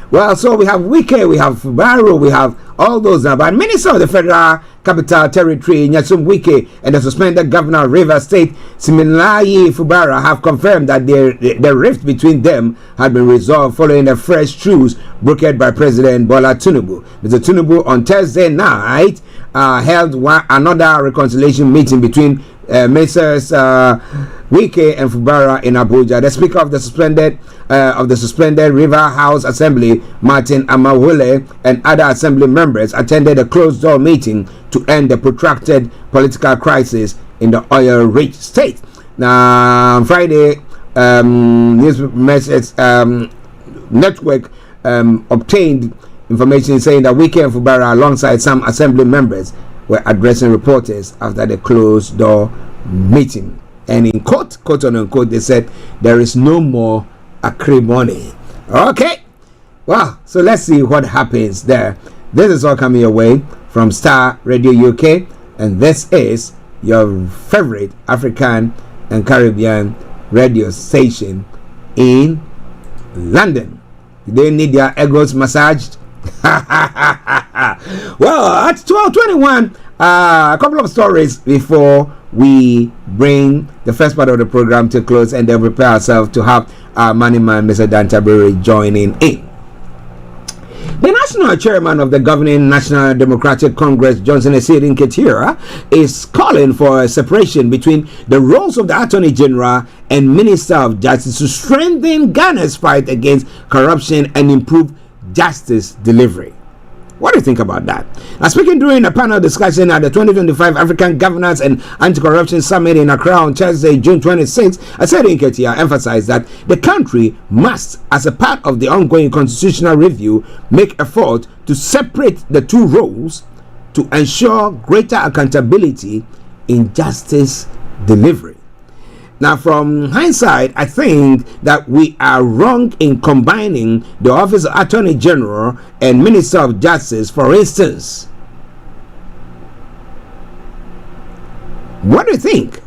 Well, so we have Wike, we have Fubaro, we have all those now. But Minister of the Federal Capital Territory, Nyesom Wike, and the suspended governor of River State, Siminalayi Fubara, have confirmed that the rift between them had been resolved following a fresh truce brokered by President Bola Tinubu. Mr. Tinubu on Thursday night held another reconciliation meeting between Messrs. Wike and Fubara in Abuja. The Speaker of the suspended River House Assembly, Martin Amawule, and other Assembly members attended a closed-door meeting to end the protracted political crisis in the oil-rich state. Now, on Friday, News Message Network obtained information saying that Wike and Fubara, alongside some Assembly members, were addressing reporters after the closed-door meeting. And in quote unquote, they said there is no more acrimony. Okay, well, so let's see what happens there. This is all coming your way from Starr Radio UK, and this is your favorite African and Caribbean radio station in London. They need their egos massaged. Well, at 12:21, A couple of stories before we bring the first part of the program to close, and then prepare ourselves to have our money man, Mr. Dan Tabiri, joining in. The national chairman of the governing National Democratic Congress, Johnson Esidin Ketira, is calling for a separation between the roles of the Attorney General and Minister of Justice to strengthen Ghana's fight against corruption and improve justice delivery. What do you think about that? Now, speaking during a panel discussion at the 2025 African Governance and Anti-Corruption Summit in Accra on Thursday, June 26, Esidin Ketia emphasized that the country must, as a part of the ongoing constitutional review, make effort to separate the two roles to ensure greater accountability in justice delivery. Now, from hindsight, I think that we are wrong in combining the Office of Attorney General and Minister of Justice, for instance. What do you think?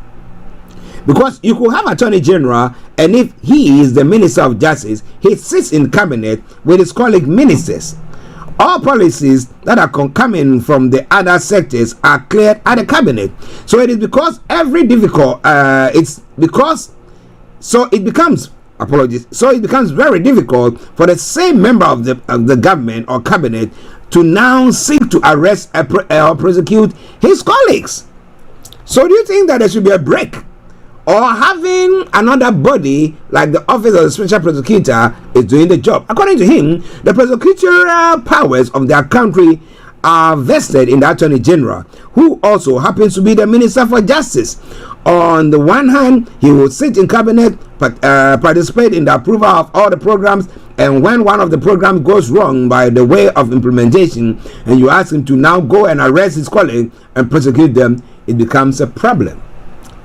Because you could have Attorney General, and if he is the Minister of Justice, he sits in cabinet with his colleague ministers. All policies that are coming from the other sectors are cleared at the cabinet. So it is because it becomes very difficult for the same member of the government or cabinet to now seek to arrest or prosecute his colleagues. So do you think that there should be a break? Or having another body like the Office of the Special Prosecutor is doing the job? According to him, the prosecutorial powers of their country are vested in the Attorney General, who also happens to be the Minister for Justice. On the one hand, he will sit in cabinet, but participate in the approval of all the programs, and when one of the programs goes wrong by the way of implementation, and you ask him to now go and arrest his colleague and prosecute them, it becomes a problem.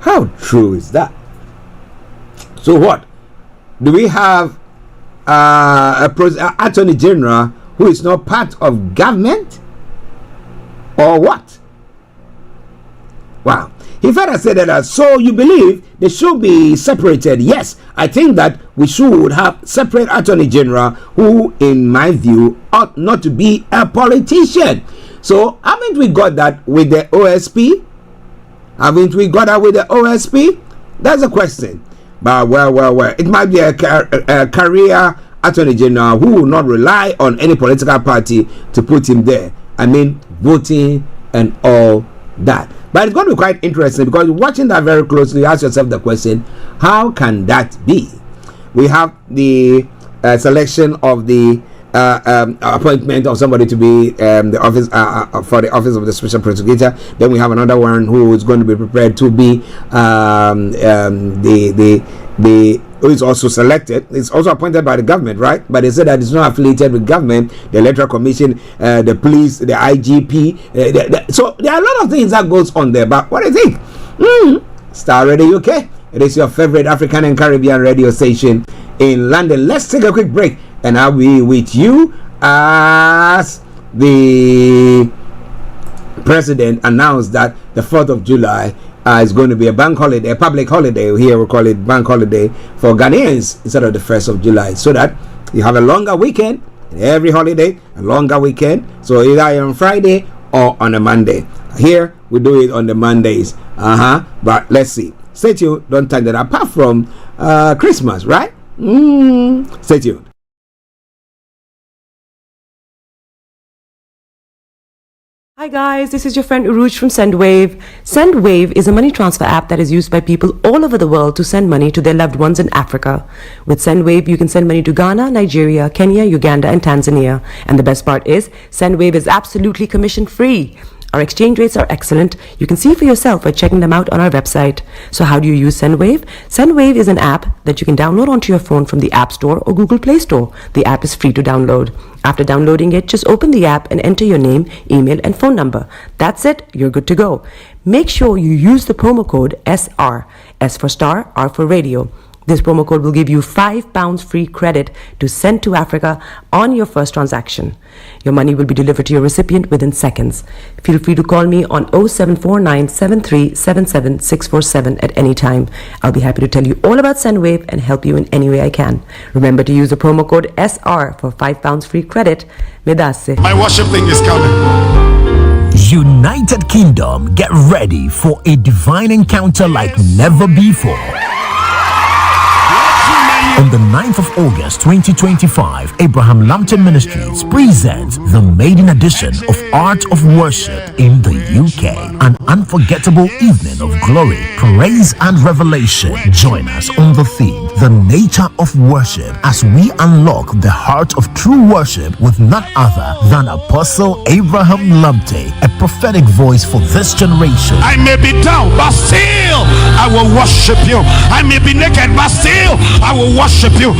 How true is that? So what? Do we have Attorney General who is not part of government? Or what? Wow. He further said that, so you believe they should be separated? Yes, I think that we should have separate Attorney General who, in my view, ought not to be a politician. So haven't we got that with the OSP? Haven't we got that with the OSP? That's a question. But well, it might be a career Attorney General who will not rely on any political party to put him there. I mean, voting and all that. But it's going to be quite interesting, because watching that very closely, ask yourself the question, how can that be? We have the selection of the appointment of somebody to be the office for the Office of the Special Prosecutor. Then we have another one who is going to be prepared to be who is also selected. It's also appointed by the government, right? But they said that it's not affiliated with government. The Electoral Commission, the police, the IGP. So there are a lot of things that goes on there. But what do you think? Starr Radio UK. It is your favorite African and Caribbean radio station in London. Let's take a quick break, and I'll be with you as the president announced that the 4th of July is going to be a bank holiday, a public holiday. Here we call it bank holiday for Ghanaians instead of the 1st of July, so that you have a longer weekend. Every holiday, a longer weekend. So either on Friday or on a Monday. Here we do it on the Mondays. But let's see. Stay tuned. Don't turn that apart from Christmas, right? Stay tuned. Hi guys, this is your friend Uruj from SendWave. SendWave is a money transfer app that is used by people all over the world to send money to their loved ones in Africa. With SendWave, you can send money to Ghana, Nigeria, Kenya, Uganda, and Tanzania. And the best part is, SendWave is absolutely commission-free. Our exchange rates are excellent. You can see for yourself by checking them out on our website. So how do you use SendWave? SendWave is an app that you can download onto your phone from the App Store or Google Play Store. The app is free to download. After downloading it, just open the app and enter your name, email, and phone number. That's it. You're good to go. Make sure you use the promo code SR. S for Star, R for Radio. This promo code will give you £5 free credit to send to Africa on your first transaction. Your money will be delivered to your recipient within seconds. Feel free to call me on 0749 7377 647 at any time. I'll be happy to tell you all about SendWave and help you in any way I can. Remember to use the promo code SR for £5 free credit. Medasse. My worship thing is coming. United Kingdom, get ready for a divine encounter like never before. On the 9th of August 2025, Abraham Lambton Ministries presents the maiden edition of Art of Worship in the UK. An unforgettable evening of glory, praise and revelation. Join us on the theme, The Nature of Worship, as we unlock the heart of true worship with none other than Apostle Abraham Lambton, a prophetic voice for this generation. I may be down, but still I will worship you. I may be naked, but still I will worship you.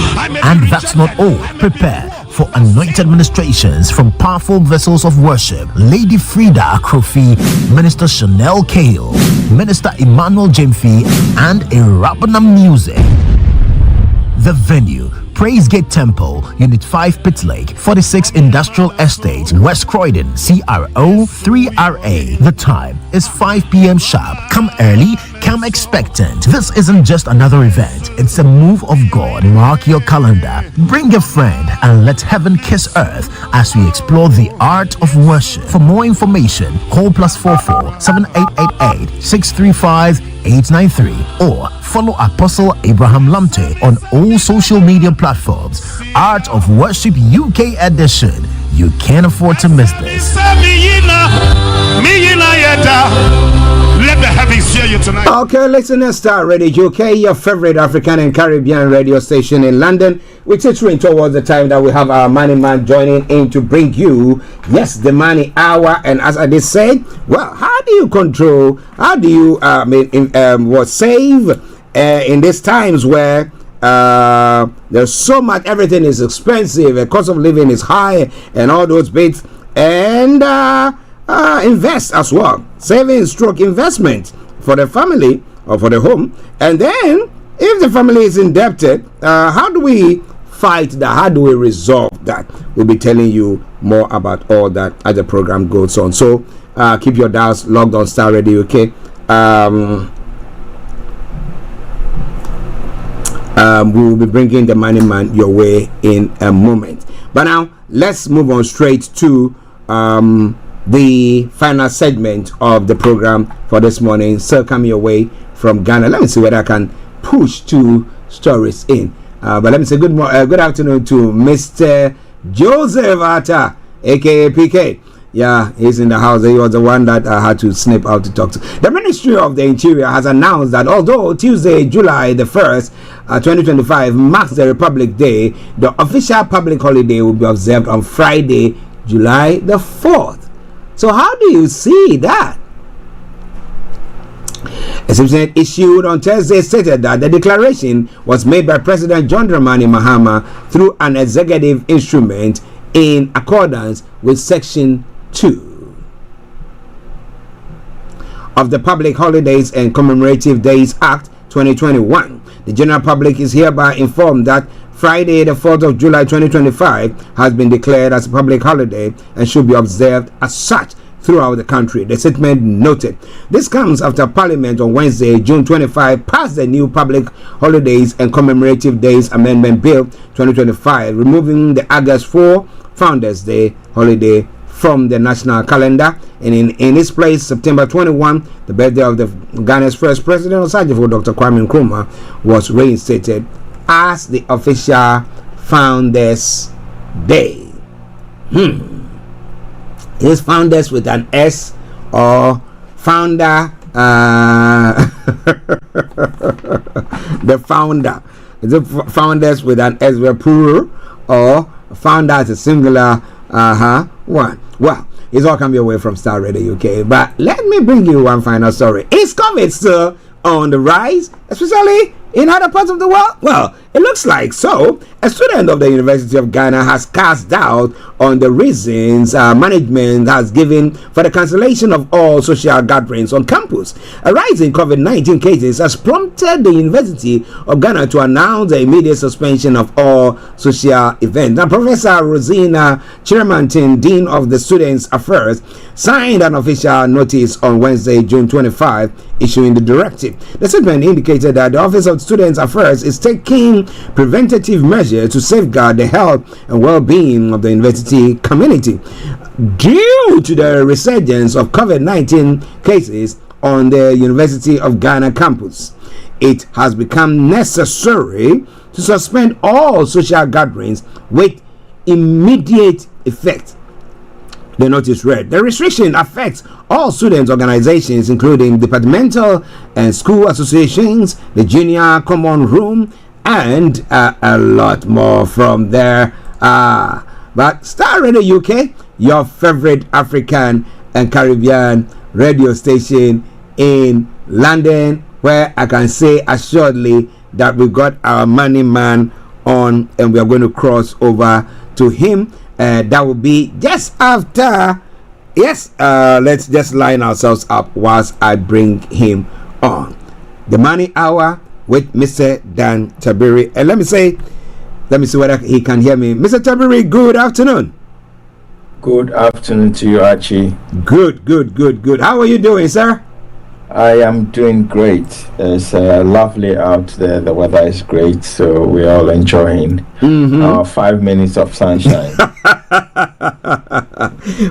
And that's not all. Prepare for anointed ministrations from powerful vessels of worship. Lady Frida Akrofi, Minister Chanel Kale, Minister Emmanuel Jemfi, and a Rabbanam music. The venue, Praise Gate Temple, Unit 5 Pit Lake, 46 Industrial Estate, West Croydon, CRO 3RA. The time is 5 p.m. sharp. Come early, come expectant. This isn't just another event, it's a move of God. Mark your calendar. Bring a friend and let heaven kiss earth as we explore the art of worship. For more information, call +44 7888 635 893 or follow Apostle Abraham Lambton on all social media platforms. Art of Worship UK edition. You can't afford to miss this. Let the heavens hear you tonight. Okay, listeners, Starr Radio UK, your favorite African and Caribbean radio station in London. We're teetering towards the time that we have our money man joining in to bring you, yes, the money hour. And as I did say, well, how do you control? How do you save in these times where there's so much, everything is expensive, the cost of living is high, and all those bits, and invest as well. Savings stroke investment for the family or for the home. And then if the family is indebted, how do we fight that? How do we resolve that? We'll be telling you more about all that as the program goes on. So keep your dials logged on Starr Radio UK. We will be bringing the money man your way in a moment. But now let's move on straight to the final segment of the program for this morning. So come your way from Ghana. Let me see whether I can push 2 stories in. But let me say good afternoon to Mr. Joseph Atta, aka PK. Yeah, he's in the house. He was the one that I had to snip out to talk to. The Ministry of the Interior has announced that although Tuesday, July the 1st, 2025 marks the Republic Day, the official public holiday will be observed on Friday, July the 4th. So how do you see that? A statement issued on Thursday stated that the declaration was made by President John Dramani Mahama through an executive instrument in accordance with Section 2 of the Public Holidays and Commemorative Days Act 2021. The general public is hereby informed that Friday, the 4th of July 2025 has been declared as a public holiday and should be observed as such throughout the country. The statement noted this comes after Parliament on Wednesday, June 25, passed the new Public Holidays and Commemorative Days Amendment Bill 2025, removing the August 4 Founders Day holiday from the national calendar, and in its place, September 21, the birthday of the Ghana's first president, Osajifo Dr. Kwame Nkrumah, was reinstated as the official Founders Day. Is Founders with an S or Founder? The Founder. Is it Founders with an S where plural or Founder as a singular one? Well, it's all coming away from Starr Radio UK. But let me bring you one final story. Is COVID still on the rise, especially in other parts of the world? Well, it looks like so. A student of the University of Ghana has cast doubt on the reasons management has given for the cancellation of all social gatherings on campus. A rise in COVID-19 cases has prompted the University of Ghana to announce the immediate suspension of all social events. Now, Professor Rosina Chiramantin, Dean of the Students' Affairs, signed an official notice on Wednesday, June 25, issuing the directive. The statement indicated that the Office of Students' Affairs is taking taking preventative measures to safeguard the health and well-being of the university community. Due to the resurgence of COVID-19 cases on the University of Ghana campus, it has become necessary to suspend all social gatherings with immediate effect. The notice read, the restriction affects all student organizations, including departmental and school associations, the junior common room, and a lot more from there. But Starr Radio UK, your favorite African and Caribbean radio station in London, where I can say assuredly that we got our money man on, and we are going to cross over to him. That will be just after. Yes, let's just line ourselves up whilst I bring him on. The Money Hour with Mr. Dan Tabiri. And let me see whether he can hear me. Mr. Tabiri, good afternoon. Good afternoon to you, Archie. Good. How are you doing, sir? I am doing great. It's lovely out there. The weather is great, so we're all enjoying our 5 minutes of sunshine.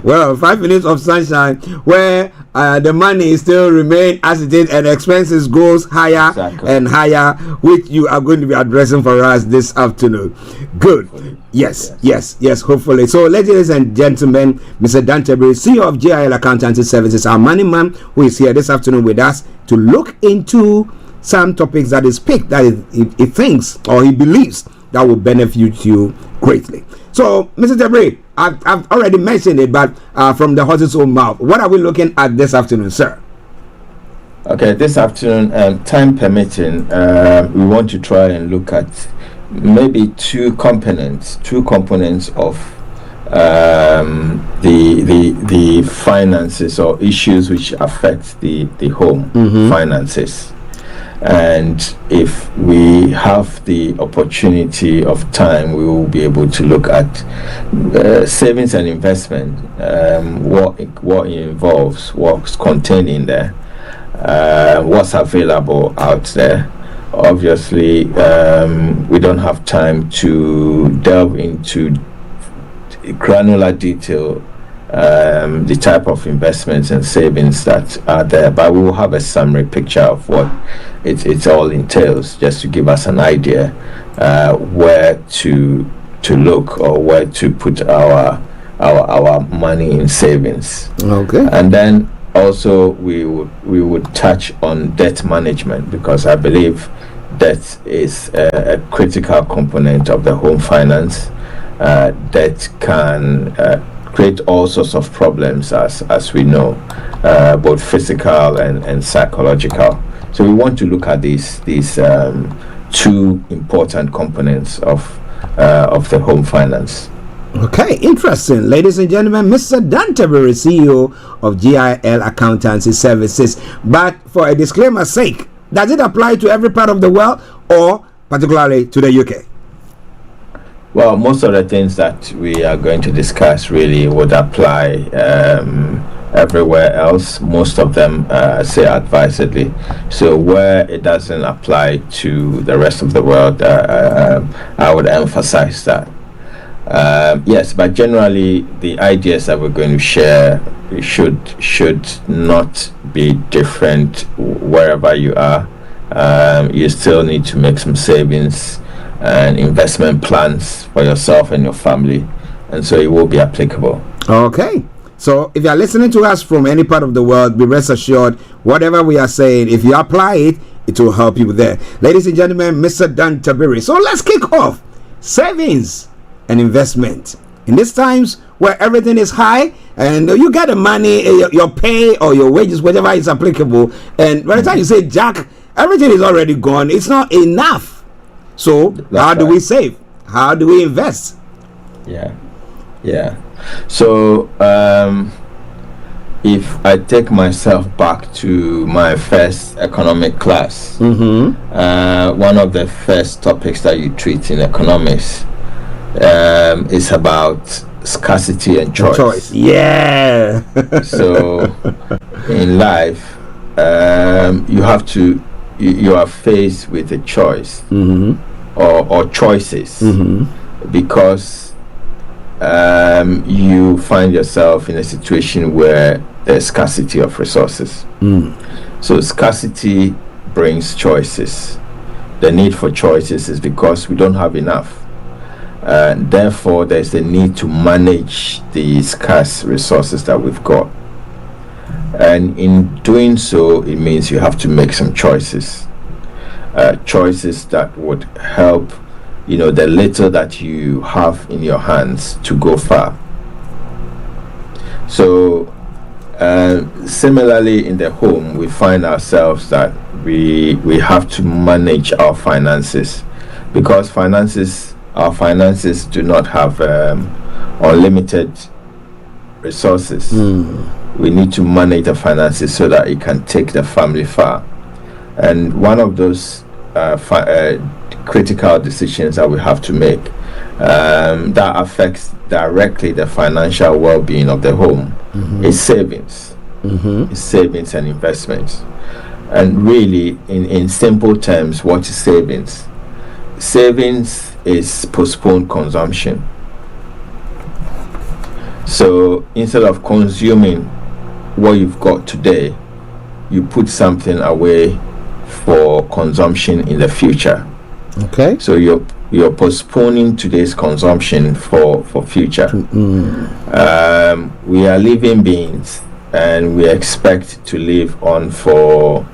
Well, 5 minutes of sunshine where the money still remain as it is and expenses goes higher and higher, which you are going to be addressing for us this afternoon. Good. Hopefully. Yes, hopefully. So, ladies and gentlemen, Mr. Dan Tabiri, CEO of GIL Accountancy Services, our money man, who is here this afternoon with us to look into some topics that is picked that he thinks or he believes that will benefit you greatly. So, Mr. Tabiri, I've already mentioned it, but from the horse's own mouth, what are we looking at this afternoon, sir? Okay, this afternoon, time permitting, we want to try and look at maybe two components of the finances or issues which affect the home finances. And if we have the opportunity of time, we will be able to look at savings and investment, what it involves, what's contained in there, what's available out there. Obviously, we don't have time to delve into granular detail, the type of investments and savings that are there, but we will have a summary picture of what it all entails, just to give us an idea where to look or where to put our money in savings. Okay. And then also we would touch on debt management, because I believe debt is a critical component of the home finance. Debt can create all sorts of problems, as we know, both physical and psychological. So we want to look at these two important components of the home finance. Okay, interesting. Ladies and gentlemen, Mr. Dan Tabiri, CEO of GIL Accountancy Services. But for a disclaimer's sake, does it apply to every part of the world or particularly to the UK? Well, most of the things that we are going to discuss really would apply everywhere else. Most of them say advisedly. So where it doesn't apply to the rest of the world, I would emphasize that. Yes, but generally the ideas that we're going to share should not be different wherever you are. You still need to make some savings and investment plans for yourself and your family, and so it will be applicable. Okay, so if you are listening to us from any part of the world, be rest assured whatever we are saying, if you apply it, it will help you there. Ladies and gentlemen, Mr. Dan Tabiri. So let's kick off savings and investment in these times where everything is high and you get the money, your pay or your wages, whatever is applicable, and by the time you say jack, everything is already gone. It's not enough. So how do we save? How do we invest? Yeah. So if I take myself back to my first economic class, one of the first topics that you treat in economics is about scarcity and choice. Yeah. So in life, you are faced with a choice. or choices, because you find yourself in a situation where there's scarcity of resources. So scarcity brings choices. The need for choices is because we don't have enough. Therefore, there's the need to manage the scarce resources that we've got. And in doing so, it means you have to make some choices. Choices that would help, the little that you have in your hands to go far. So, similarly in the home, we find ourselves that we have to manage our finances, because our finances do not have unlimited resources. We need to manage the finances so that it can take the family far. And one of those critical decisions that we have to make that affects directly the financial well-being of the home is savings. It's savings and investments. And really, in simple terms, what is savings? Savings is postponed consumption. So instead of consuming what you've got today, you put something away for consumption in the future. Okay. So you're postponing today's consumption for future. We are living beings, and we expect to live on for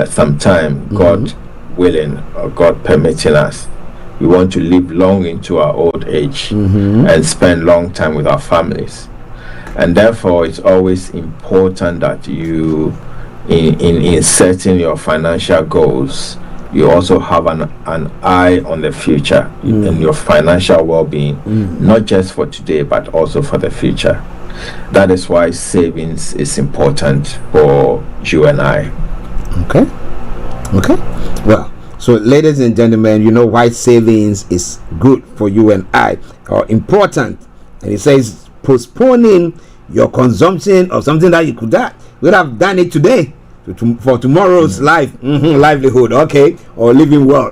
some time, God willing or God permitting us. We want to live long into our old age and spend long time with our families. And therefore, it's always important that you, in setting your financial goals, you also have an eye on the future and your financial well-being, not just for today, but also for the future. That is why savings is important for you and I. Okay. Well, so ladies and gentlemen, you know why savings is good for you and I, or important. And it says postponing your consumption of something that you could have done it today for tomorrow's livelihood, okay, or living well.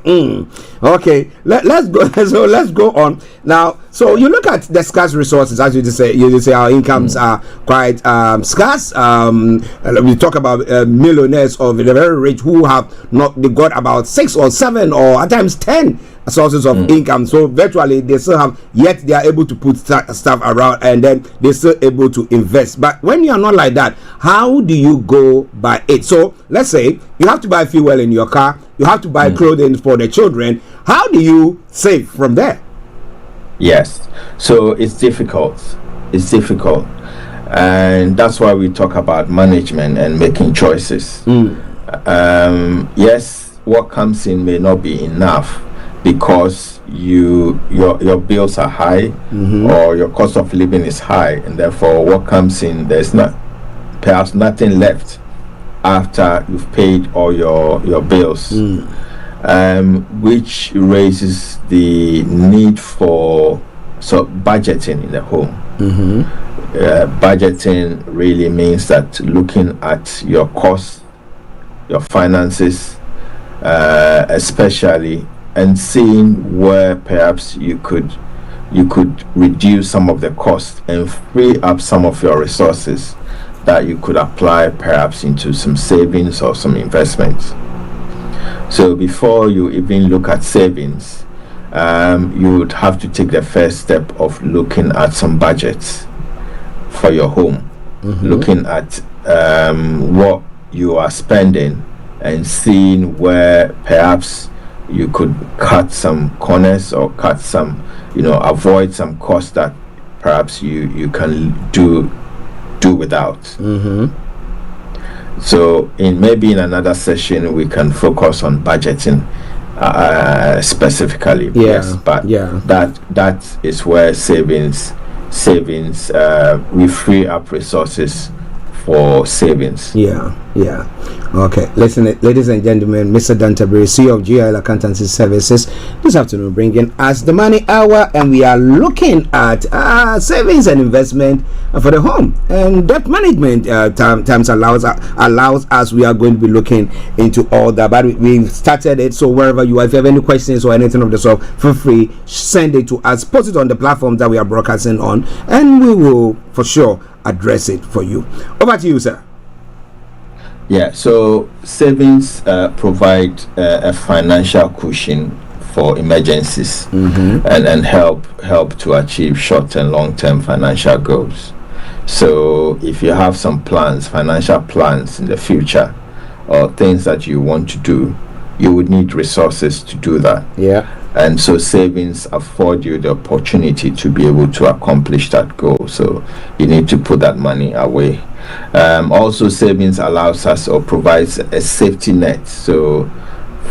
Okay, let's go. So let's go on now. So you look at the scarce resources, as you just say our incomes are quite scarce. We talk about millionaires or the very rich who they got about 6 or 7 or at times 10 sources of income. So virtually they still have, yet they are able to put stuff around, and then they're still able to invest. But when you are not like that, how do you go by it? So let's say you have to buy fuel in your car, you have to buy clothing for the children. How do you save from there? Yes, so it's difficult, and that's why we talk about management and making choices. Yes, what comes in may not be enough because your bills are high, or your cost of living is high, and therefore what comes in, there's perhaps nothing left after you've paid all your bills. Which raises the need for budgeting in the home. Budgeting really means that looking at your costs, your finances, especially, and seeing where perhaps you could reduce some of the costs and free up some of your resources that you could apply perhaps into some savings or some investments. So before you even look at savings, you would have to take the first step of looking at some budgets for your home, looking at what you are spending and seeing where perhaps you could cut some corners or avoid some costs that perhaps you can do without. So maybe in another session we can focus on budgeting specifically. That is where savings we free up resources for savings. Yeah. Okay. Listen, ladies and gentlemen, Mr. Dan Tabiri, CEO of GIL Accountancy Services, this afternoon bringing us the money hour, and we are looking at savings and investment for the home and debt management. Times allows us. We are going to be looking into all that, but we've started it. So wherever you are, if you have any questions or anything of the sort, feel free, send it to us, post it on the platform that we are broadcasting on, and we will for sure address it for you. Over to you, sir. Yeah, so savings provide a financial cushion for emergencies, and help to achieve short and long-term financial goals. So if you have some plans, financial plans in the future, or things that you want to do, you would need resources to do that. Yeah. And so savings afford you the opportunity to be able to accomplish that goal. So you need to put that money away. Also, savings allows us or provides a safety net. So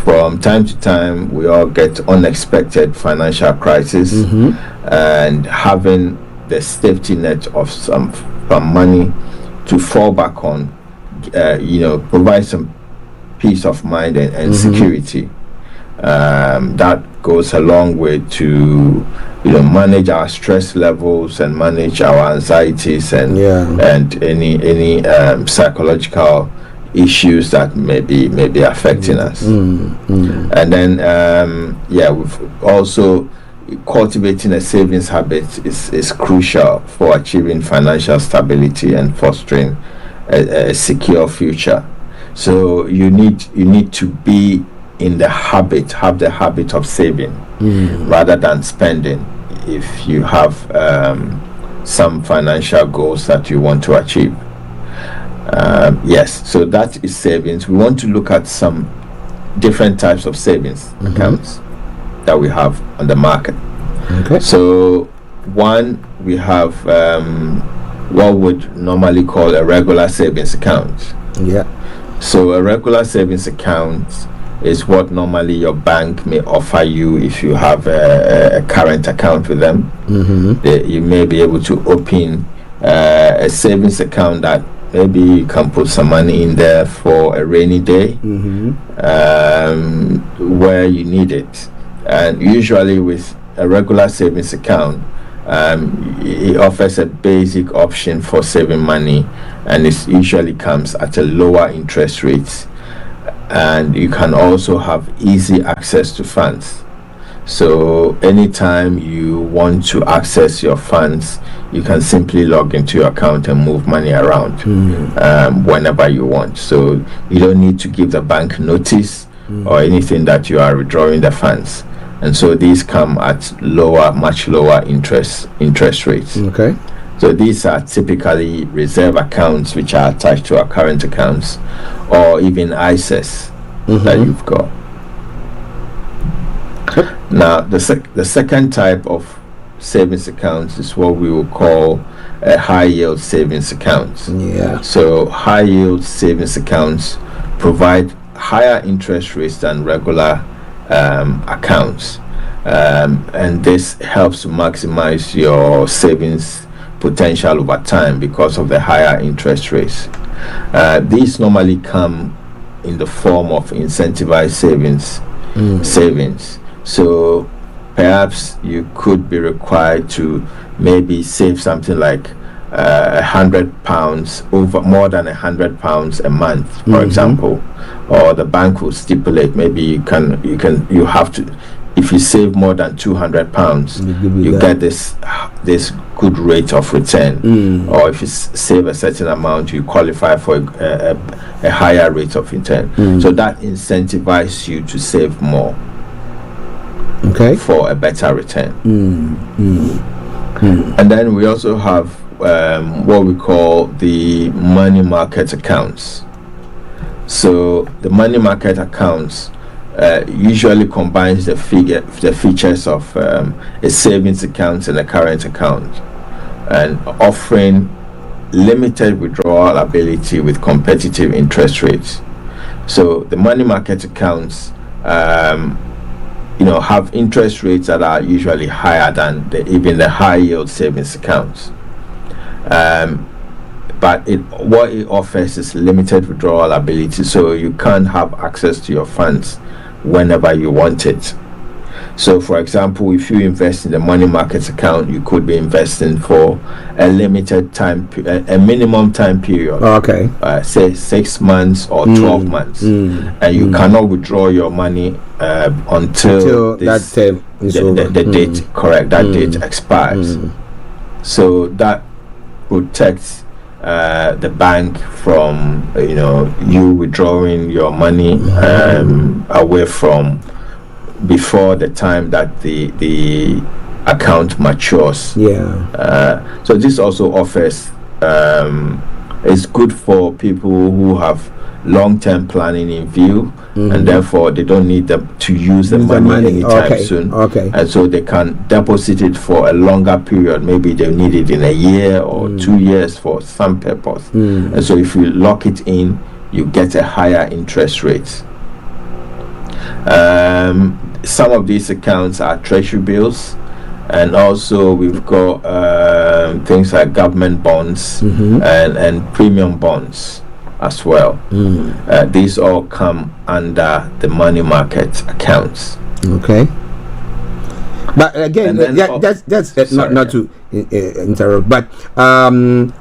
from time to time, we all get unexpected financial crisis, and having the safety net of some money to fall back on, provides some peace of mind and security. That goes a long way to manage our stress levels and manage our anxieties and any psychological issues that may be affecting us. And then we've also cultivating a savings habit is crucial for achieving financial stability and fostering a secure future. So you need to be have the habit of saving rather than spending if you have some financial goals that you want to achieve. So that is savings. We want to look at some different types of savings accounts that we have on the market. Okay. So one, we have what would normally call a regular savings account. Yeah. So a regular savings account is what normally your bank may offer you if you have a current account with them. You may be able to open a savings account that maybe you can put some money in there for a rainy day, where you need it. And usually with a regular savings account, it offers a basic option for saving money, and it usually comes at a lower interest rate. And you can also have easy access to funds. So anytime you want to access your funds, you can simply log into your account and move money around whenever you want. So you don't need to give the bank notice or anything that you are withdrawing the funds. And so these come at much lower interest rates. Okay. So these are typically reserve accounts which are attached to our current accounts, or even ISAs that you've got. Now, the second type of savings accounts is what we will call a high yield savings account. Yeah. So high yield savings accounts provide higher interest rates than regular accounts, and this helps to maximize your savings potential over time because of the higher interest rates. These normally come in the form of incentivized savings. So perhaps you could be required to maybe save something like £100 over more than £100 a month, for example, or the bank will stipulate maybe you have to. If you save more than £200, you get this good rate of return. Or if you save a certain amount, you qualify for a higher rate of return. So that incentivizes you to save more, for a better return. And then we also have what we call the money market accounts. So the money market accounts usually combines the features of a savings account and a current account, and offering limited withdrawal ability with competitive interest rates. So the money market accounts have interest rates that are usually higher than even the high yield savings accounts. but what it offers is limited withdrawal ability, so you can't have access to your funds whenever you want it. So, for example, if you invest in the money market account, you could be investing for a limited time, a minimum time period. Okay. Say 6 months or 12 months, and you cannot withdraw your money until that term is over. The date, correct? That date expires. So that protects the bank from you withdrawing your money away from before the time that the account matures. So this also offers it's good for people who have long-term planning in view, and therefore they don't need them to use the money anytime soon. And so they can deposit it for a longer period. Maybe they need it in a year or 2 years for some purpose. And so if you lock it in, you get a higher interest rate. Some of these accounts are treasury bills, and also we've got things like government bonds and premium bonds as well. These all come under the money market accounts. Okay. But again, that's not to interrupt. But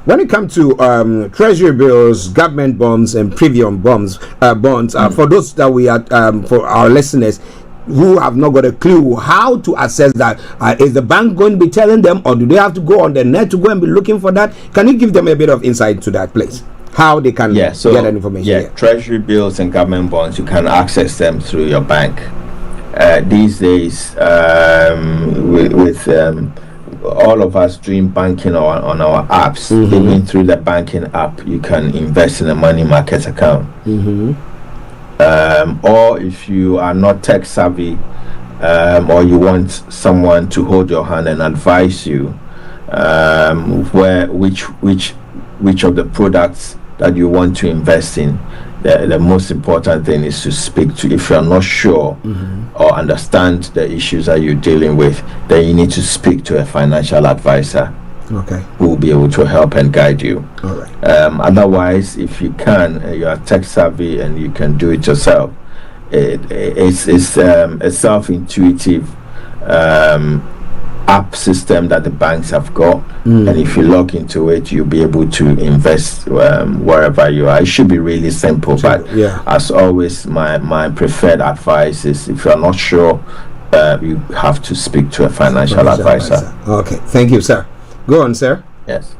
when it comes to treasury bills, government bonds, and premium bonds, for those that we are for our listeners who have not got a clue how to assess that, is the bank going to be telling them, or do they have to go on the net to go and be looking for that? Can you give them a bit of insight to that, please? How they can get that information? Treasury bills and government bonds, you can access them through your bank. These days, with all of us doing banking on our apps, even through the banking app, you can invest in a money market account. Or if you are not tech savvy, or you want someone to hold your hand and advise you which of the products that you want to invest in, the most important thing is to speak to, if you're not sure or understand the issues that you're dealing with, then you need to speak to a financial advisor who will be able to help and guide you. Otherwise, if you you are tech savvy and you can do it yourself, it's a self-intuitive app system that the banks have got, and if you log into it, you'll be able to invest wherever you are. It should be really simple, but as always, my preferred advice is, if you're not sure, you have to speak to a financial advisor. Okay, thank you, sir. Go on, sir. Yes.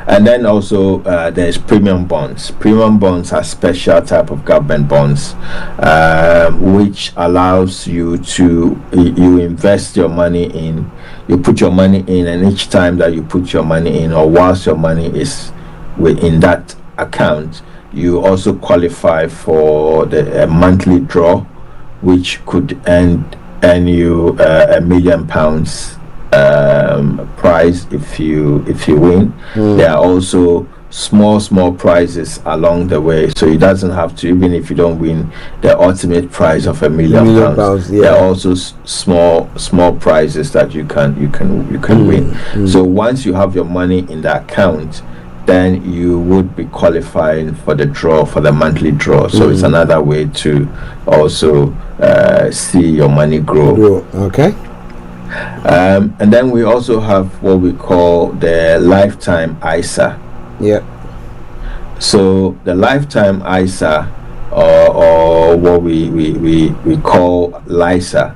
And then also there's premium bonds. Premium bonds are special type of government bonds, which allows you to invest your money in. You put your money in, and each time that you put your money in, or whilst your money is within that account, you also qualify for a monthly draw, which could earn you £1 million prize if you win. There are also small prizes along the way, so it doesn't have to, even if you don't win the ultimate prize of £1 million. There are also small prizes that you can win. So once you have your money in the account, then you would be qualifying for the draw, for the monthly draw. So it's another way to also see your money grow. And then we also have what we call the lifetime ISA. So the lifetime ISA, or what we call LISA,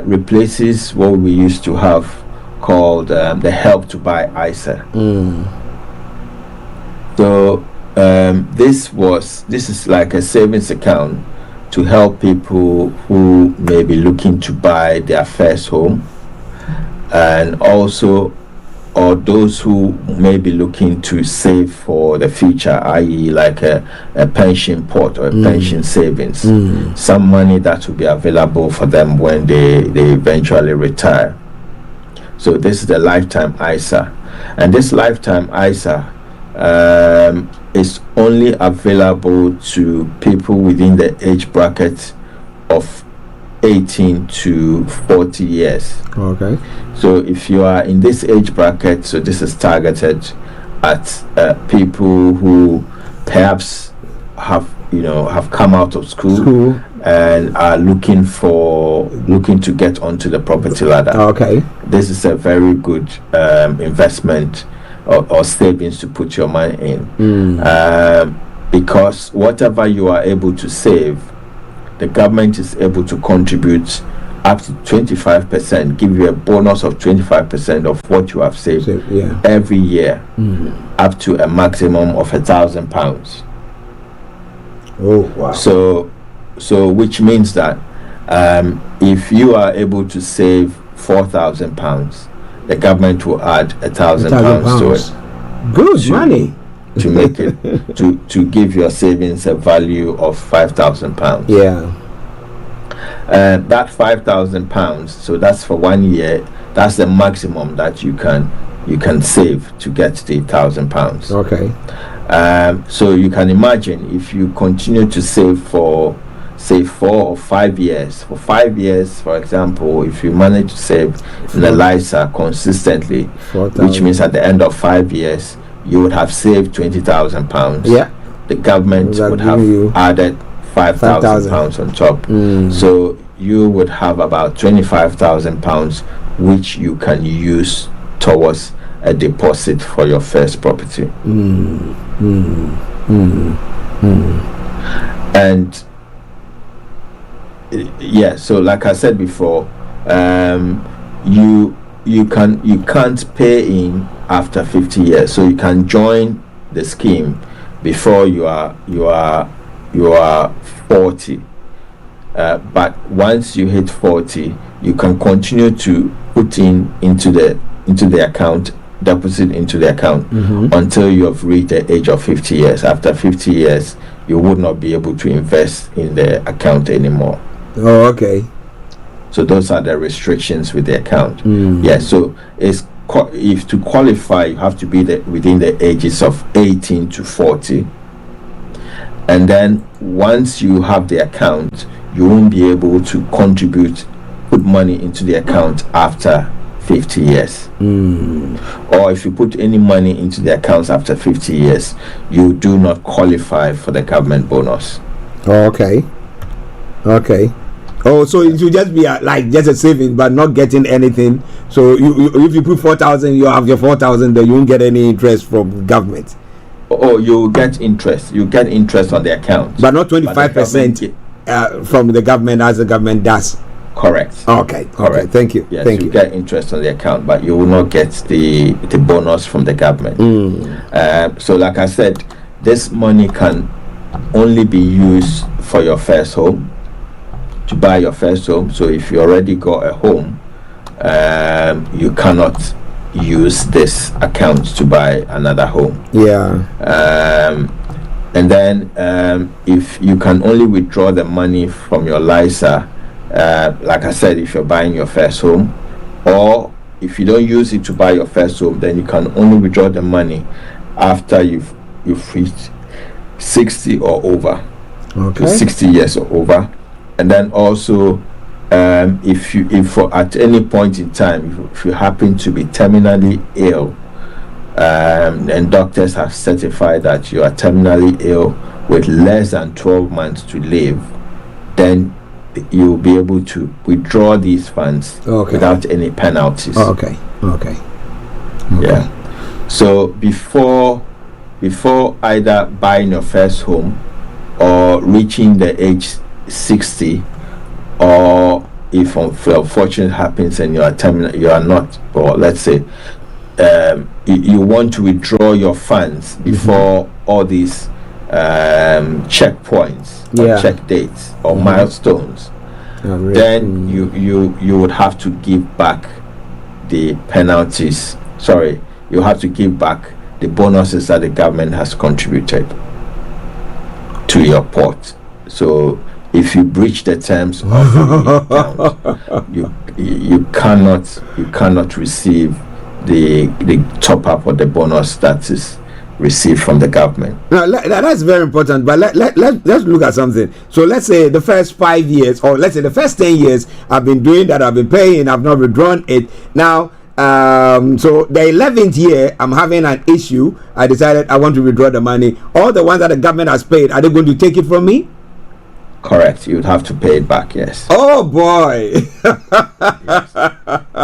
replaces what we used to have called the Help to Buy ISA. So this is like a savings account to help people who may be looking to buy their first home, and also or those who may be looking to save for the future, i.e. like a pension pot or a pension savings, some money that will be available for them when they eventually retire. So this is the lifetime ISA, and this lifetime ISA is only available to people within the age bracket of 18 to 40 years. Okay. So if you are in this age bracket, so this is targeted at people who perhaps have come out of school and are looking to get onto the property ladder. Okay. This is a very good investment or savings to put your money in, because whatever you are able to save, the government is able to contribute up to 25%, give you a bonus of 25% of what you have saved every year, up to a maximum of £1,000. Oh wow! So which means that if you are able to save £4,000, the government will add £1,000 to it. Good money to make it to give your savings a value of £5,000. Yeah. That £5,000, so that's for 1 year. That's the maximum that you can save to get the £1,000. Okay. So you can imagine if you continue to save for say 4 or 5 years. For 5 years, for example, if you manage to save in the LISA consistently, 4,000. Which means at the end of 5 years you would have saved £20,000. Yeah. The government would have added £5,000 on top. So you would have about £25,000, which you can use towards a deposit for your first property. And yeah, so like I said before, you can't pay in after 50 years, so you can join the scheme before you are 40, but once you hit 40, you can continue to put into the account, deposit into the account, until you have reached the age of 50 years. After 50 years, you would not be able to invest in the account anymore. Oh, okay. So those are the restrictions with the account. Yeah, so if to qualify, you have to be within the ages of 18 to 40. And then once you have the account, you won't be able to put money into the account after 50 years. Or if you put any money into the accounts after 50 years, you do not qualify for the government bonus. Oh, okay. Oh, so it should just be like just a saving, but not getting anything. So if you put 4,000, you have your 4,000, then you won't get any interest from government. Oh, you get interest. You get interest on the account, but not 25% from the government, as the government does. Correct. Okay. Correct. Thank you. Yes, Thank you you. Get interest on the account, but you will not get the bonus from the government. So, like I said, this money can only be used for your first home, to buy your first home. So, if you already got a home, you cannot use this account to buy another home. Yeah. And then if you can only withdraw the money from your LISA, like I said, if you're buying your first home, or if you don't use it to buy your first home, then you can only withdraw the money after you've reached 60 or over. Okay. 60 years or over. And then also if at any point in time, if you happen to be terminally ill, and doctors have certified that you are terminally ill with less than 12 months to live, then you'll be able to withdraw these funds without any penalties. Okay. Yeah. So before either buying your first home or reaching the age 60, or if unfortunate happens and you are terminal, you are not, or let's say you want to withdraw your funds before all these checkpoints or check dates or milestones, then you would have to give back the penalties. Sorry, you have to give back the bonuses that the government has contributed to your pot. So if you breach the terms of the account, you cannot receive the top up or the bonus that is received from the government. Now that's very important, but let's look at something. So let's say the first 5 years, or let's say the first 10 years, I've been doing that, I've been paying, I've not withdrawn it. Now So the 11th year, I'm having an issue. I decided I want to withdraw the money. All the ones that the government has paid, are they going to take it from me? Correct. You'd have to pay it back. Yes. Oh boy. Yes.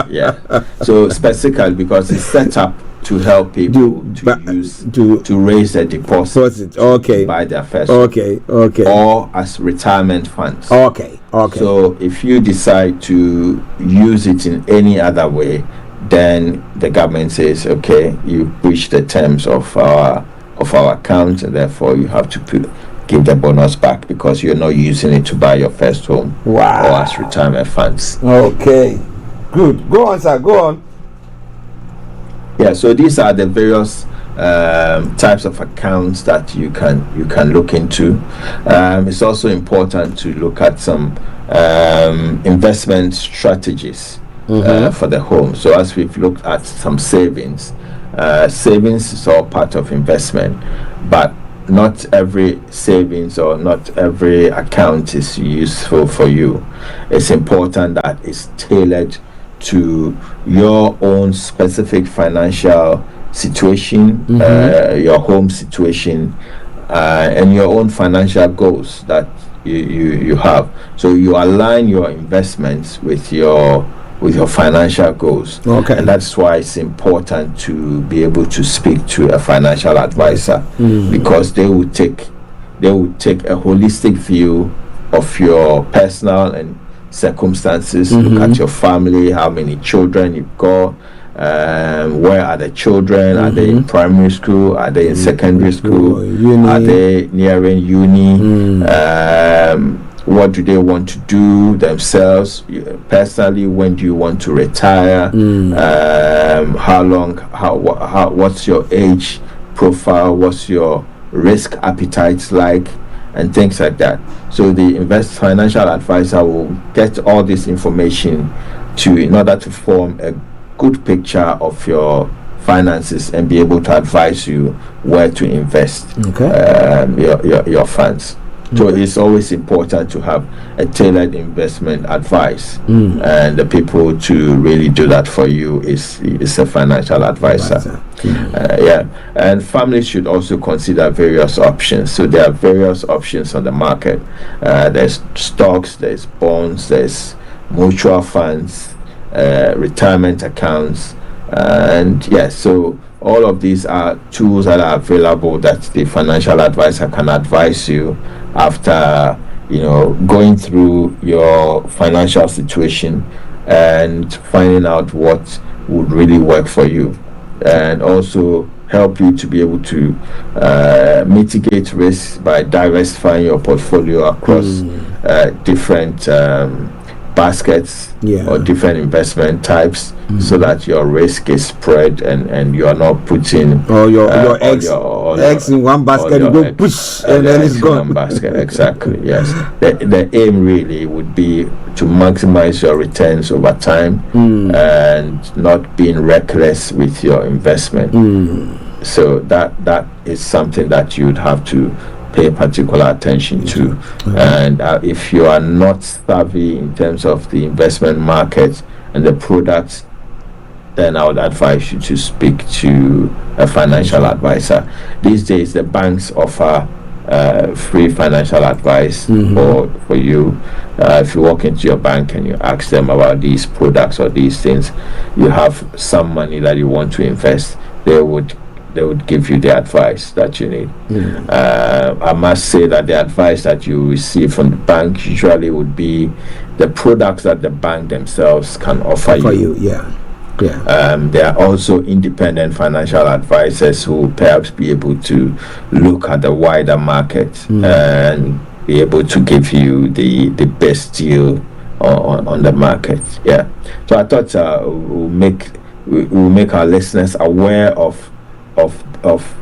Yeah. So specifically because it's set up to help people to raise their deposit. Okay. To buy their first. Okay. Or as retirement funds. Okay. So if you decide to use it in any other way, then the government says, okay, you breached the terms of our account, and therefore you have to give the bonus back because you're not using it to buy your first home. Wow. Or as retirement funds. Okay. Good. Go on, sir. Go on. Yeah. So these are the various types of accounts that you can look into. It's also important to look at some investment strategies for the home. So as we've looked at some savings is all part of investment, but not every savings or not every account is useful for you. It's important that it's tailored to your own specific financial situation, your home situation, and your own financial goals that you have. So you align your investments with your financial goals. Okay. And that's why it's important to be able to speak to a financial advisor, because they will take a holistic view of your personal and circumstances. Look at your family, how many children you've got, where are the children, are they in primary school, are they in secondary school, are they nearing uni, what do they want to do themselves personally, when do you want to retire, how long, what's your age profile, what's your risk appetite like, and things like that. So the financial advisor will get all this information in order to form a good picture of your finances and be able to advise you where to invest your funds. So it's always important to have a tailored investment advice, and the people to really do that for you is a financial advisor. And families should also consider various options. So there are various options on the market. There's stocks, there's bonds, there's mutual funds, retirement accounts, and so all of these are tools that are available that the financial advisor can advise you after going through your financial situation and finding out what would really work for you, and also help you to be able to mitigate risks by diversifying your portfolio across different baskets or different investment types, so that your risk is spread and you are not putting your eggs in one basket, you go push and then it's gone. One basket, exactly. Yes. The aim really would be to maximize your returns over time and not being reckless with your investment. So that is something that you'd have to pay particular attention to. And if you are not savvy in terms of the investment market and the products, then I would advise you to speak to a financial advisor. These days the banks offer free financial advice for you. If you walk into your bank and you ask them about these products or these things, you have some money that you want to invest, they would give you the advice that you need. I must say that the advice that you receive from the bank usually would be the products that the bank themselves can offer you. There are also independent financial advisors who will perhaps be able to look at the wider market and be able to give you the best deal on the market. So I thought we'll make our listeners aware of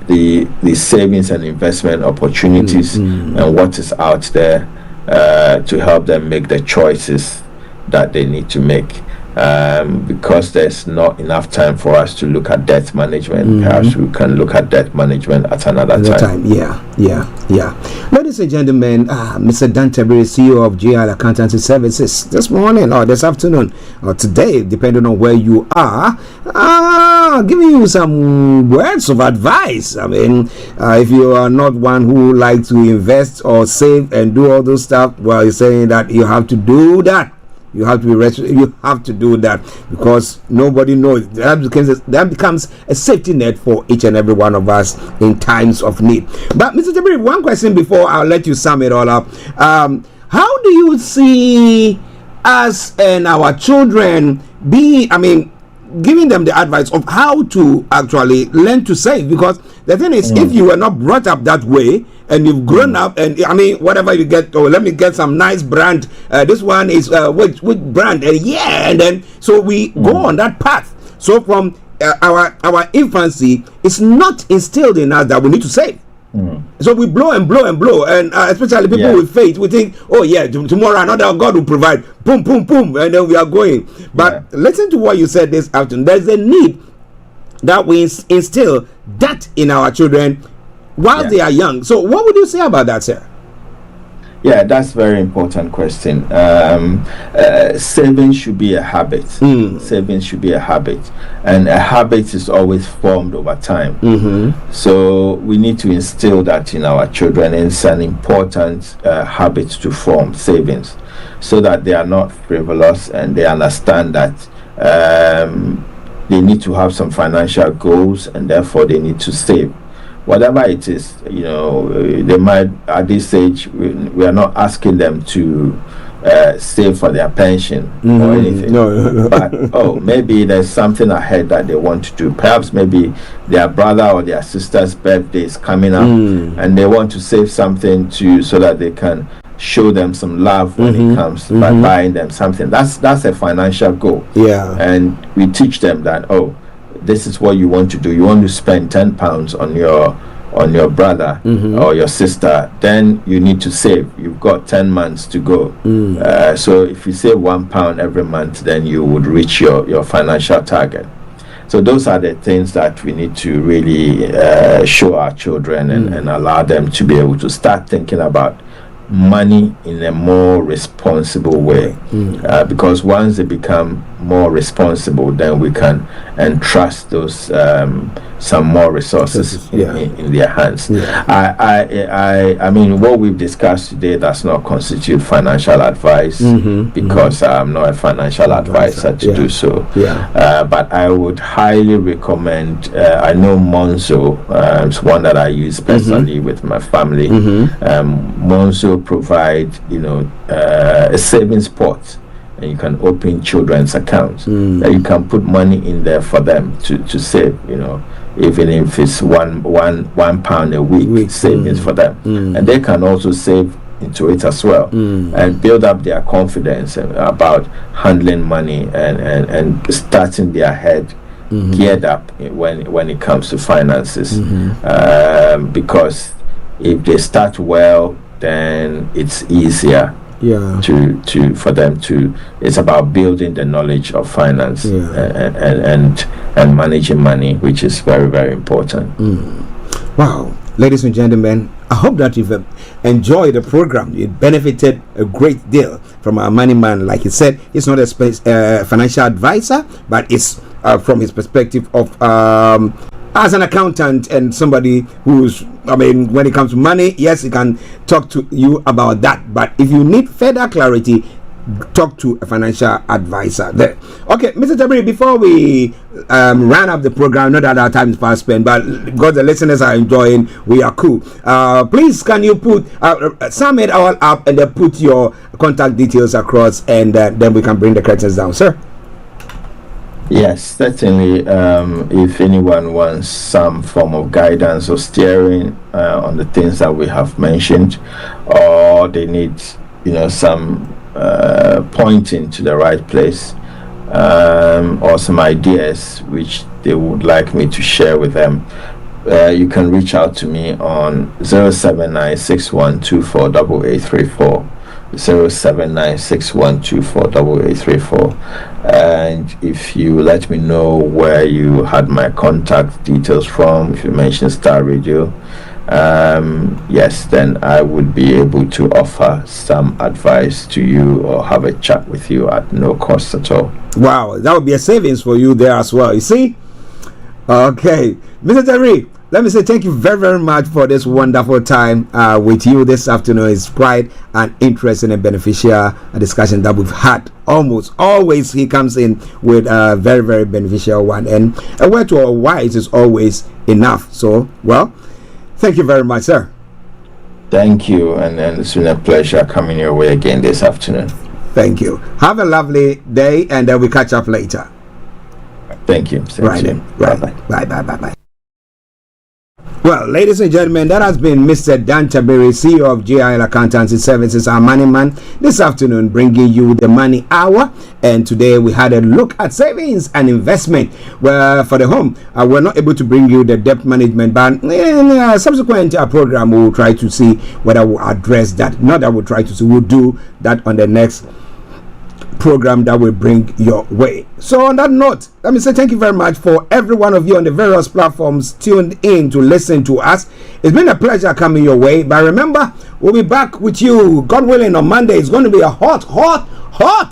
the savings and investment opportunities and what is out there to help them make the choices that they need to make. because there's not enough time for us to look at debt management. Perhaps we can look at debt management at another time. Yeah. Ladies and gentlemen, Mr. Dan Tabiri, CEO of GL Accountancy Services, this morning or this afternoon or today, depending on where you are, giving you some words of advice. I mean, if you are not one who likes to invest or save and do all those stuff, well, you're saying that you have to do that. You have to be you have to do that, because nobody knows. That becomes a safety net for each and every one of us in times of need. But Mr. Tabiri, one question before I'll let you sum it all up. How do you see us and our children giving them the advice of how to actually learn to save? Because the thing is, if you were not brought up that way and you've grown up, and whatever you get, let me get some nice brand, this one is which brand, and then so we go on that path. So from our infancy, it's not instilled in us that we need to save. So we blow and especially people with faith, we think, oh yeah, tomorrow another God will provide, boom, and then we are going. But listen to what you said this afternoon. There's a need that we instill that in our children while they are young. So what would you say about that, sir? Yeah, that's a very important question. Saving should be a habit. Saving should be a habit, and a habit is always formed over time. So we need to instill that in our children. It's an important habit to form, savings, so that they are not frivolous and they understand that they need to have some financial goals, and therefore they need to save. Whatever it is, they might, at this age, we are not asking them to save for their pension or anything. No. But maybe there's something ahead that they want to do. Perhaps maybe their brother or their sister's birthday is coming up, and they want to save something so that they can show them some love when it comes by buying them something. That's a financial goal. Yeah. And we teach them that, this is what you want to do. You want to spend £10 on your brother or your sister, then you need to save. You've got 10 months to go. So if you save £1 every month, then you would reach your financial target. So those are the things that we need to really show our children and allow them to be able to start thinking about money in a more responsible way, because once they become more responsible, then we can entrust those some more resources in their hands. I mean, what we've discussed today does not constitute financial advice, because I'm not a financial advisor to do so. But I would highly recommend, I know Monzo, it's one that I use personally with my family. Monzo provide a savings pot, and you can open children's accounts that you can put money in there for them to save, even if it's one pound a week savings for them, and they can also save into it as well, and build up their confidence about handling money and starting their head geared up when it comes to finances, because if they start well, then it's easier for them to. It's about building the knowledge of finance and managing money, which is very, very important. Wow, ladies and gentlemen, I hope that you've enjoyed the program. You benefited a great deal from our money man. Like he said, he's not a financial advisor, but it's from his perspective of as an accountant and somebody who's, when it comes to money, yes, he can talk to you about that. But if you need further clarity, talk to a financial advisor there. Okay, Mr. Tabiri, before we round up the program, I know that our time is fast spent, but because the listeners are enjoying, we are cool. Please, can you put sum it all up and then put your contact details across, and then we can bring the curtains down, sir? Yes, certainly. If anyone wants some form of guidance or steering on the things that we have mentioned, or they need, some pointing to the right place, or some ideas which they would like me to share with them, you can reach out to me on 07961248834, 0796124834. And if you let me know where you had my contact details from, if you mentioned Star Radio, yes, then I would be able to offer some advice to you or have a chat with you at no cost at all. Wow, that would be a savings for you there as well, you see. Okay, Mr. Tabiri, let me say thank you very, very much for this wonderful time with you this afternoon. It's quite an interesting and beneficial discussion that we've had. Almost always he comes in with a very, very beneficial one, and a word to our wise is always enough. So, well, thank you very much, sir. Thank you, and it's been a pleasure coming your way again this afternoon. Thank you. Have a lovely day, and then we catch up later. Thank you. Right then. Right. Bye. Well, ladies and gentlemen, that has been Mr. Dan Tabiri, CEO of GIL Accountancy Services, our money man, this afternoon, bringing you the money hour. And today we had a look at savings and investment. Well, for the home, we're not able to bring you the debt management, but in a subsequent program, we'll try to see whether we'll address that. Not that we'll try to see, we'll do that on the next program that will bring your way. So on that note, let me say thank you very much for every one of you on the various platforms tuned in to listen to us. It's been a pleasure coming your way, but remember, we'll be back with you, God willing, on Monday. It's going to be a hot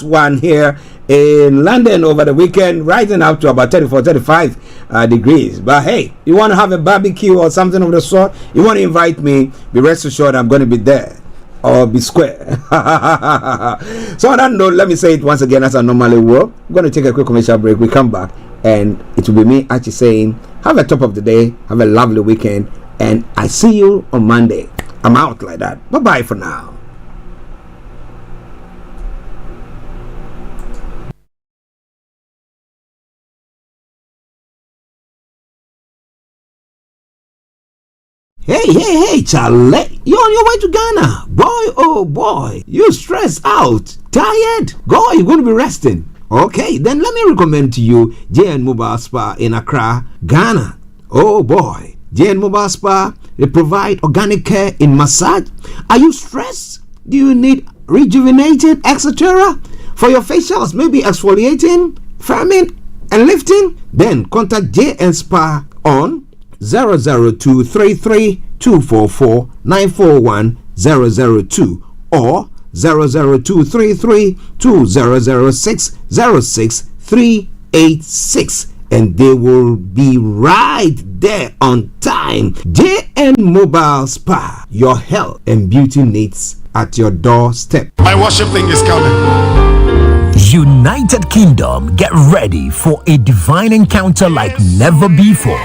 one here in London over the weekend, rising up to about 34-35 degrees. But hey, you want to have a barbecue or something of the sort, you want to invite me, be rest assured I'm going to be there. Or be square. So on that note, let me say it once again as I normally will. I'm going to take a quick commercial break. We come back and it will be me Archie saying have a top of the day, have a lovely weekend, and I see you on Monday. I'm out like that. Bye bye for now. Hey, Charlie, you're on your way to Ghana. Boy, oh boy, you stressed out, tired? Go, you're going to be resting. Okay, then let me recommend to you JN Mobile Spa in Accra, Ghana. Oh boy, JN Mobile Spa, they provide organic care in massage. Are you stressed? Do you need rejuvenated, etc.? For your facials, maybe exfoliating, firming, and lifting? Then contact JN Spa on 00233244941 or 00233200606 and they will be right there on time. JN Mobile Spa, your health and beauty needs at your doorstep. My worship thing is coming. United Kingdom, get ready for a divine encounter like never before.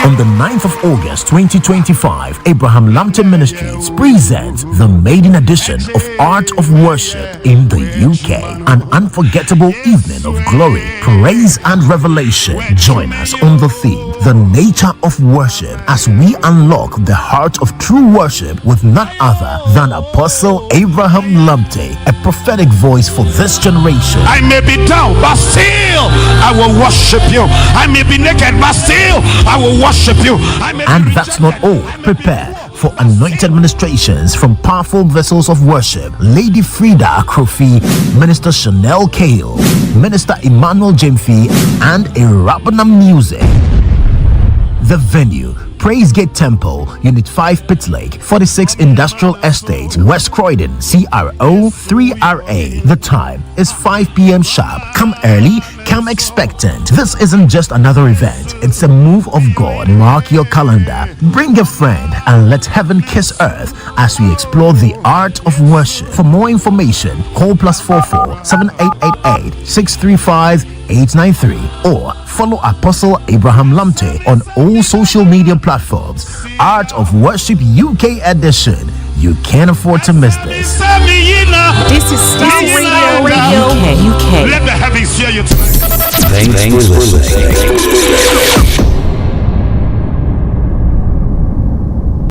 On the 9th of August 2025, Abraham Lampton Ministries presents the maiden edition of Art of Worship in the UK. An unforgettable evening of glory, praise and revelation. Join us on the theme, The Nature of Worship, as we unlock the heart of true worship with none other than Apostle Abraham Lampton, a prophetic voice for this generation. I may be down, but still I will worship you. I may be naked, but still I will worship you. And that's not all. Prepare for anointed ministrations from powerful vessels of worship, Lady Frida Crofi, Minister Chanel Kale, Minister Emmanuel Jemfi, and a Rabbanam music. The venue, Praise Gate Temple, Unit 5 Pit Lake, 46 Industrial Estate, West Croydon, CRO 3RA. The time is 5 p.m. sharp. Come early, come expectant. This isn't just another event, it's a move of God. Mark your calendar, bring a friend, and let heaven kiss earth as we explore the art of worship. For more information, call +44 7888 635 893 or follow Apostle Abraham Lampton on all social media platforms. Art of Worship UK edition. You can't afford to miss this. This is Starr Radio UK. Let the heavens hear you tonight. Thanks for listening.